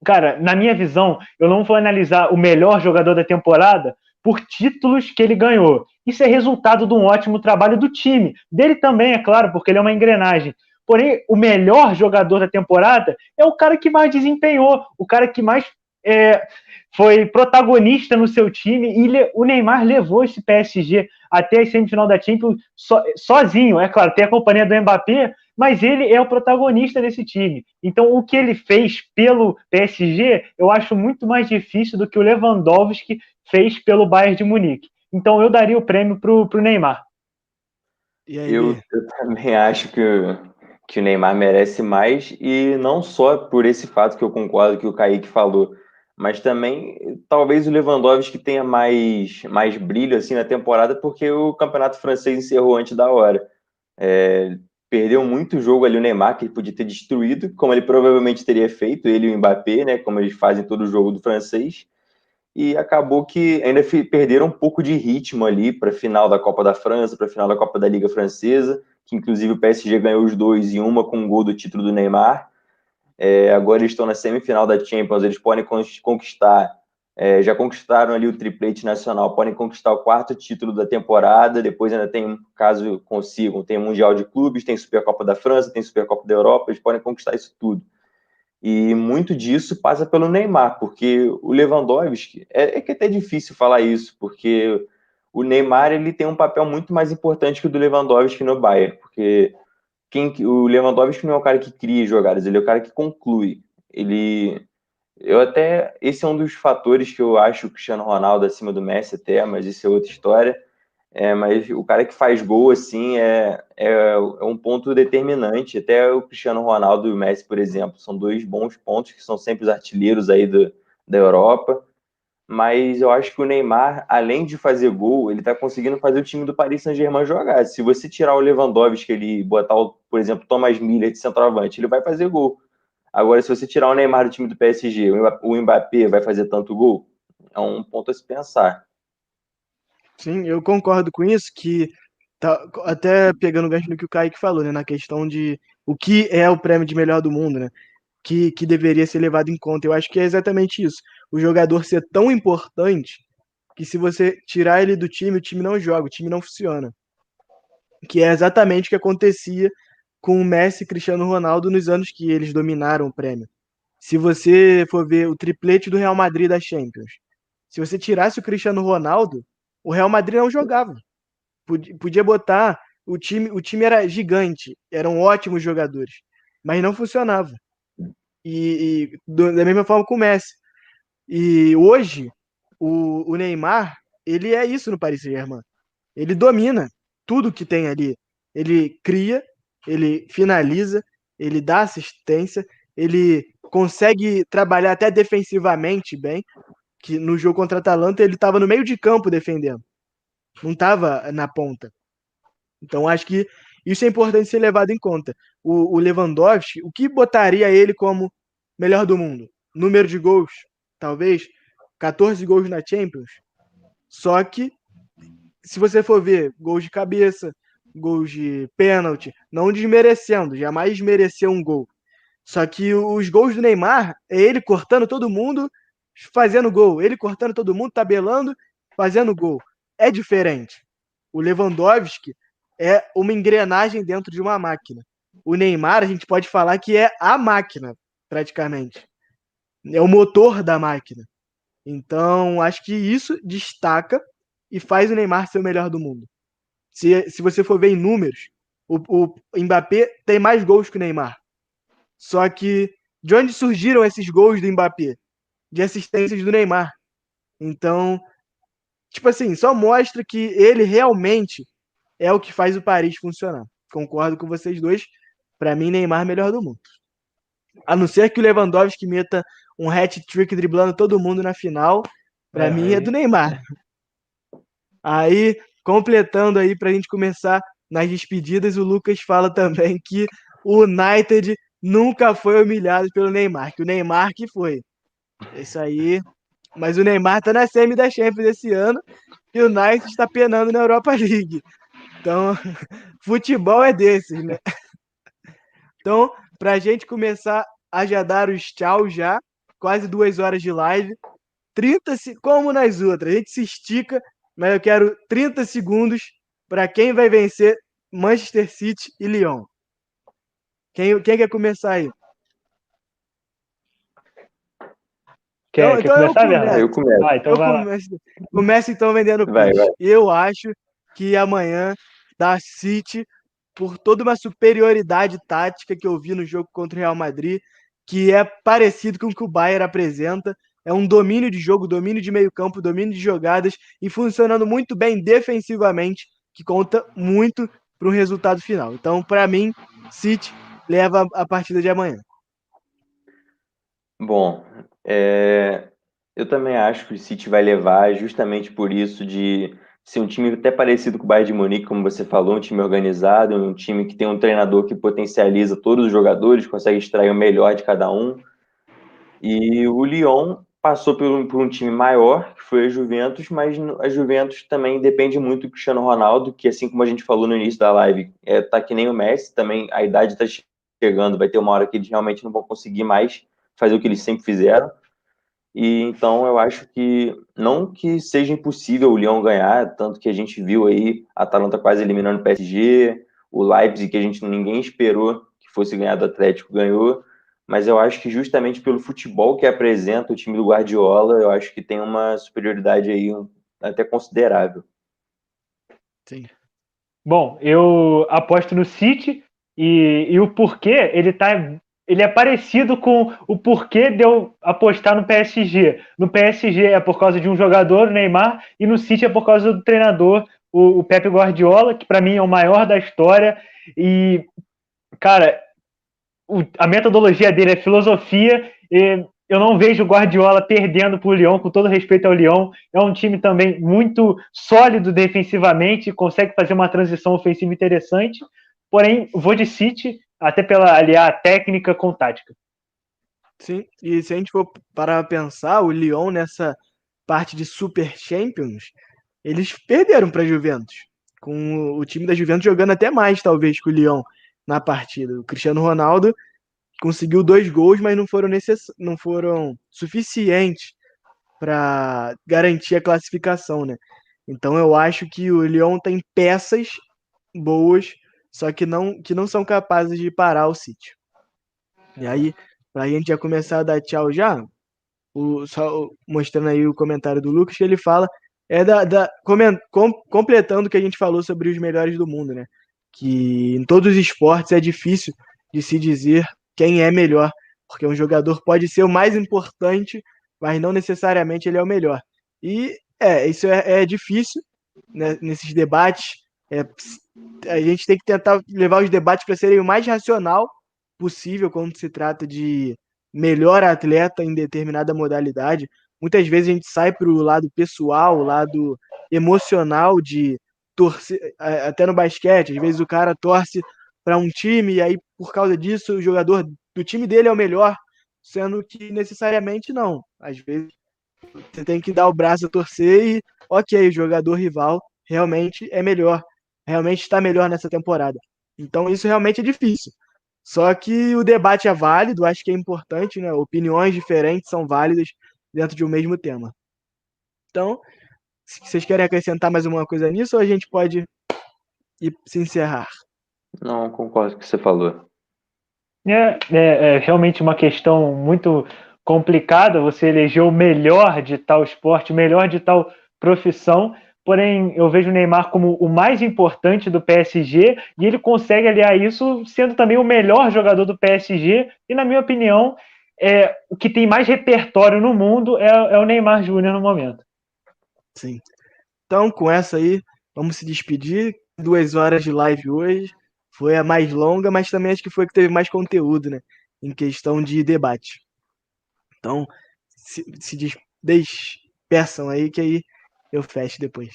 Cara, na minha visão, eu não vou analisar o melhor jogador da temporada por títulos que ele ganhou. Isso é resultado de um ótimo trabalho do time. Dele também, é claro, porque ele é uma engrenagem. Porém, o melhor jogador da temporada é o cara que mais desempenhou, o cara que mais foi protagonista no seu time, e o Neymar levou esse PSG até a semifinal da Champions sozinho. É claro, tem a companhia do Mbappé, mas ele é o protagonista desse time. Então, o que ele fez pelo PSG, eu acho muito mais difícil do que o Lewandowski fez pelo Bayern de Munique. Então, eu daria o prêmio pro Neymar. E aí, Eu também acho que o Neymar merece mais, e não só por esse fato que eu concordo que o Kaique falou, mas também talvez o Lewandowski tenha mais brilho assim na temporada, porque o campeonato francês encerrou antes da hora. Perdeu muito jogo ali o Neymar, que ele podia ter destruído, como ele provavelmente teria feito, ele e o Mbappé, né, como eles fazem todo o jogo do francês, e acabou que ainda perderam um pouco de ritmo ali para a final da Copa da França, para a final da Copa da Liga Francesa, que inclusive o PSG ganhou os dois, e uma com um gol do título do Neymar. Agora eles estão na semifinal da Champions, eles podem conquistar, já conquistaram ali o triplete nacional, podem conquistar o quarto título da temporada, depois ainda tem, caso consigam, tem o Mundial de Clubes, tem Supercopa da França, tem Supercopa da Europa, eles podem conquistar isso tudo. E muito disso passa pelo Neymar, porque o Lewandowski, que é até difícil falar isso, porque o Neymar ele tem um papel muito mais importante que o do Lewandowski no Bayern, porque o Lewandowski não é o cara que cria jogadas, ele é o cara que conclui. Esse é um dos fatores que eu acho o Cristiano Ronaldo acima do Messi até, mas isso é outra história. Mas o cara que faz gol, assim, é um ponto determinante. Até o Cristiano Ronaldo e o Messi, por exemplo, são dois bons pontos, que são sempre os artilheiros aí da Europa. Mas eu acho que o Neymar, além de fazer gol, ele tá conseguindo fazer o time do Paris Saint-Germain jogar. Se você tirar o Lewandowski, ele botar, por exemplo, Thomas Müller de centroavante, ele vai fazer gol. Agora, se você tirar o Neymar do time do PSG, o Mbappé vai fazer tanto gol? É um ponto a se pensar. sim, eu concordo com isso, que até pegando o gancho no que o Kaique falou, né, na questão de o que é o prêmio de melhor do mundo, né, que deveria ser levado em conta. Eu acho que é exatamente isso. O jogador ser tão importante que se você tirar ele do time, o time não joga, o time não funciona. Que é exatamente o que acontecia com o Messi e Cristiano Ronaldo nos anos que eles dominaram o prêmio. Se você for ver o triplete do Real Madrid da Champions, se você tirasse o Cristiano Ronaldo, o Real Madrid não jogava. Podia botar o time era gigante, eram ótimos jogadores, mas não funcionava. Da mesma forma com o Messi. E hoje, o Neymar, ele é isso no Paris Saint-Germain. Ele domina tudo que tem ali. Ele cria, ele finaliza, ele dá assistência, ele consegue trabalhar até defensivamente bem, que no jogo contra a Atalanta ele estava no meio de campo defendendo, não estava na ponta. Então acho que isso é importante ser levado em conta. O Lewandowski, o que botaria ele como melhor do mundo? Número de gols, talvez 14 gols na Champions. Só que se você for ver gols de cabeça, gols de pênalti, não desmerecendo, jamais desmereceu um gol. Só que os gols do Neymar é ele cortando todo mundo, fazendo gol. Ele cortando todo mundo, tabelando, fazendo gol. É diferente. O Lewandowski é uma engrenagem dentro de uma máquina. O Neymar, a gente pode falar que é a máquina, praticamente. É o motor da máquina. Então, acho que isso destaca e faz o Neymar ser o melhor do mundo. Se você for ver em números, o Mbappé tem mais gols que o Neymar. Só que de onde surgiram esses gols do Mbappé? De assistências do Neymar. Então, tipo assim, só mostra que ele realmente é o que faz o Paris funcionar. Concordo com vocês dois. Para mim, Neymar é melhor do mundo. A não ser que o Lewandowski meta um hat-trick driblando todo mundo na final, para mim é do Neymar. Aí, completando aí pra gente começar nas despedidas, o Lucas fala também que o United nunca foi humilhado pelo Neymar, que o Neymar que foi. Isso aí. Mas o Neymar tá na semi da Champions esse ano e o United está penando na Europa League. Então, futebol é desses, né? Então, pra gente começar a já dar os tchau já, quase 2 horas de live, 30 como nas outras, a gente se estica, mas eu quero 30 segundos para quem vai vencer Manchester City e Lyon. Quem quer começar aí? Quer começar, Bernardo? Eu começo. Ah, então vai lá. Começo então vendendo pitch. Eu acho que amanhã dá City por toda uma superioridade tática que eu vi no jogo contra o Real Madrid, que é parecido com o que o Bayern apresenta. É um domínio de jogo, domínio de meio campo, domínio de jogadas e funcionando muito bem defensivamente, que conta muito para o resultado final. Então, para mim, City leva a partida de amanhã. Bom, eu também acho que o City vai levar justamente por isso de ser um time até parecido com o Bayern de Munique, como você falou, um time organizado, um time que tem um treinador que potencializa todos os jogadores, consegue extrair o melhor de cada um. E o Lyon passou por um time maior, que foi a Juventus, mas a Juventus também depende muito do Cristiano Ronaldo, que assim como a gente falou no início da live, tá que nem o Messi, também a idade está chegando, vai ter uma hora que eles realmente não vão conseguir mais fazer o que eles sempre fizeram. E então eu acho que não que seja impossível o Lyon ganhar, tanto que a gente viu aí a Atalanta quase eliminando o PSG, o Leipzig que ninguém esperou que fosse ganhar do Atlético ganhou, mas eu acho que justamente pelo futebol que apresenta o time do Guardiola, eu acho que tem uma superioridade aí até considerável. Sim. Bom, eu aposto no City e o porquê ele é parecido com o porquê de eu apostar no PSG. No PSG é por causa de um jogador, o Neymar, e no City é por causa do treinador, o Pep Guardiola, que para mim é o maior da história. E, cara, a metodologia dele é filosofia. E eu não vejo o Guardiola perdendo para o Lyon, com todo respeito ao Lyon. É um time também muito sólido defensivamente, consegue fazer uma transição ofensiva interessante. Porém, vou de City, até pela aliar técnica com tática. Sim, e se a gente for parar pra pensar, o Lyon nessa parte de Super Champions, eles perderam para a Juventus, com o time da Juventus jogando até mais, talvez, que o Lyon na partida. O Cristiano Ronaldo conseguiu 2 gols, mas não foram suficientes para garantir a classificação, né? Então eu acho que o Lyon tem peças boas só que não são capazes de parar o City. E aí, pra gente já começar a dar tchau já, só mostrando aí o comentário do Lucas, que ele fala, completando o que a gente falou sobre os melhores do mundo, né? Que em todos os esportes é difícil de se dizer quem é melhor, porque um jogador pode ser o mais importante, mas não necessariamente ele é o melhor. E isso é difícil, né, nesses debates. A gente tem que tentar levar os debates para serem o mais racional possível quando se trata de melhor atleta em determinada modalidade. Muitas vezes a gente sai para o lado pessoal, o lado emocional de torcer, até no basquete, às vezes o cara torce para um time e aí por causa disso o jogador do time dele é o melhor, sendo que necessariamente não. Às vezes você tem que dar o braço a torcer e, ok, o jogador rival realmente é melhor, realmente está melhor nessa temporada. Então isso realmente é difícil. Só que o debate é válido, acho que é importante, né? Opiniões diferentes são válidas dentro de um mesmo tema. Então, se vocês querem acrescentar mais alguma coisa nisso, ou a gente pode ir se encerrar? Não, concordo com o que você falou. É realmente uma questão muito complicada você eleger o melhor de tal esporte, o melhor de tal profissão. Porém, eu vejo o Neymar como o mais importante do PSG e ele consegue aliar isso sendo também o melhor jogador do PSG. E, na minha opinião, o que tem mais repertório no mundo é o Neymar Júnior no momento. Sim. Então, com essa aí, vamos se despedir. 2 horas de live hoje. Foi a mais longa, mas também acho que foi a que teve mais conteúdo, né? Em questão de debate. Então, se despeçam aí, que aí eu fecho depois.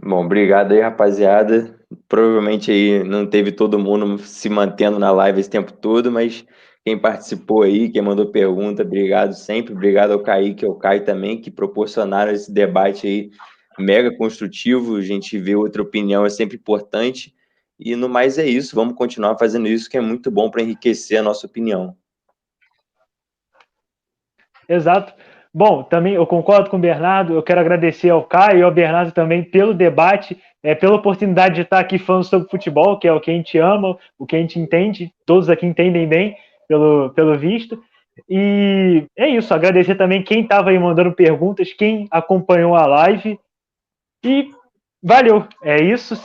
Bom, obrigado aí, rapaziada. Provavelmente aí não teve todo mundo se mantendo na live esse tempo todo, mas quem participou aí, quem mandou pergunta, obrigado sempre. Obrigado ao Kaique e ao Caio também, que proporcionaram esse debate aí mega construtivo. A gente vê outra opinião é sempre importante. E no mais é isso, vamos continuar fazendo isso, que é muito bom para enriquecer a nossa opinião. Exato. Bom, também eu concordo com o Bernardo, eu quero agradecer ao Caio e ao Bernardo também pelo debate, pela oportunidade de estar aqui falando sobre futebol, que é o que a gente ama, o que a gente entende, todos aqui entendem bem, pelo visto. E é isso, agradecer também quem estava aí mandando perguntas, quem acompanhou a live. E valeu, é isso.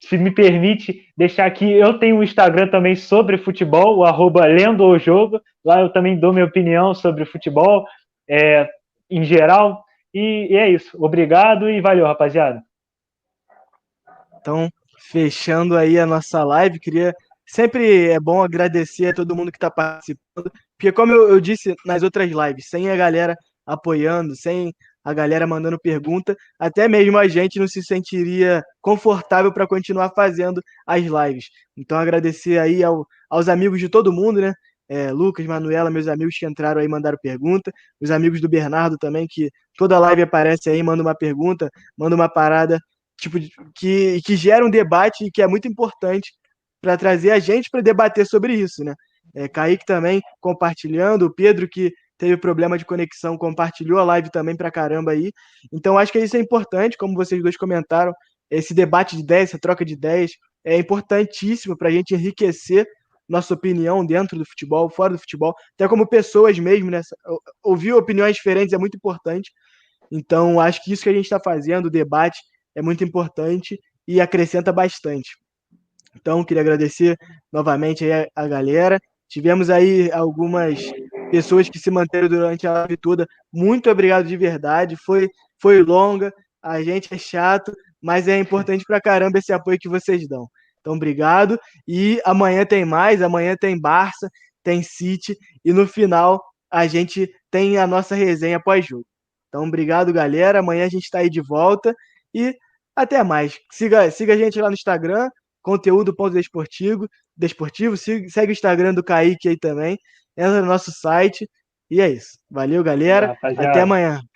Se me permite deixar aqui, eu tenho um Instagram também sobre futebol, o @lendojogo. Lá eu também dou minha opinião sobre futebol, em geral. E é isso. Obrigado e valeu, rapaziada. Então, fechando aí a nossa live, sempre é bom agradecer a todo mundo que está participando, porque como eu disse nas outras lives, sem a galera apoiando, sem a galera mandando pergunta, até mesmo a gente não se sentiria confortável para continuar fazendo as lives. Então, agradecer aí aos amigos de todo mundo, né? Lucas, Manuela, meus amigos que entraram aí mandaram pergunta, os amigos do Bernardo também, que toda live aparece aí, manda uma pergunta, manda uma parada tipo, que gera um debate e que é muito importante para trazer a gente para debater sobre isso, né? Kaique também compartilhando, o Pedro que teve problema de conexão compartilhou a live também para caramba aí. Então acho que isso é importante, como vocês dois comentaram, esse debate de ideias, essa troca de ideias é importantíssimo para a gente enriquecer nossa opinião dentro do futebol, fora do futebol, até como pessoas mesmo, né? Ouvir opiniões diferentes é muito importante. Então, acho que isso que a gente está fazendo, o debate, é muito importante e acrescenta bastante. Então, queria agradecer novamente aí a galera. Tivemos aí algumas pessoas que se manteram durante a live toda. Muito obrigado de verdade. Foi longa, a gente é chato, mas é importante pra caramba esse apoio que vocês dão. Então, obrigado. E amanhã tem mais, amanhã tem Barça, tem City, e no final a gente tem a nossa resenha pós-jogo. Então, obrigado, galera. Amanhã a gente está aí de volta e até mais. Siga a gente lá no Instagram, conteúdo.desportivo. Segue o Instagram do Kaique aí também. Entra no nosso site. E é isso. Valeu, galera. Até Rapaziada. amanhã.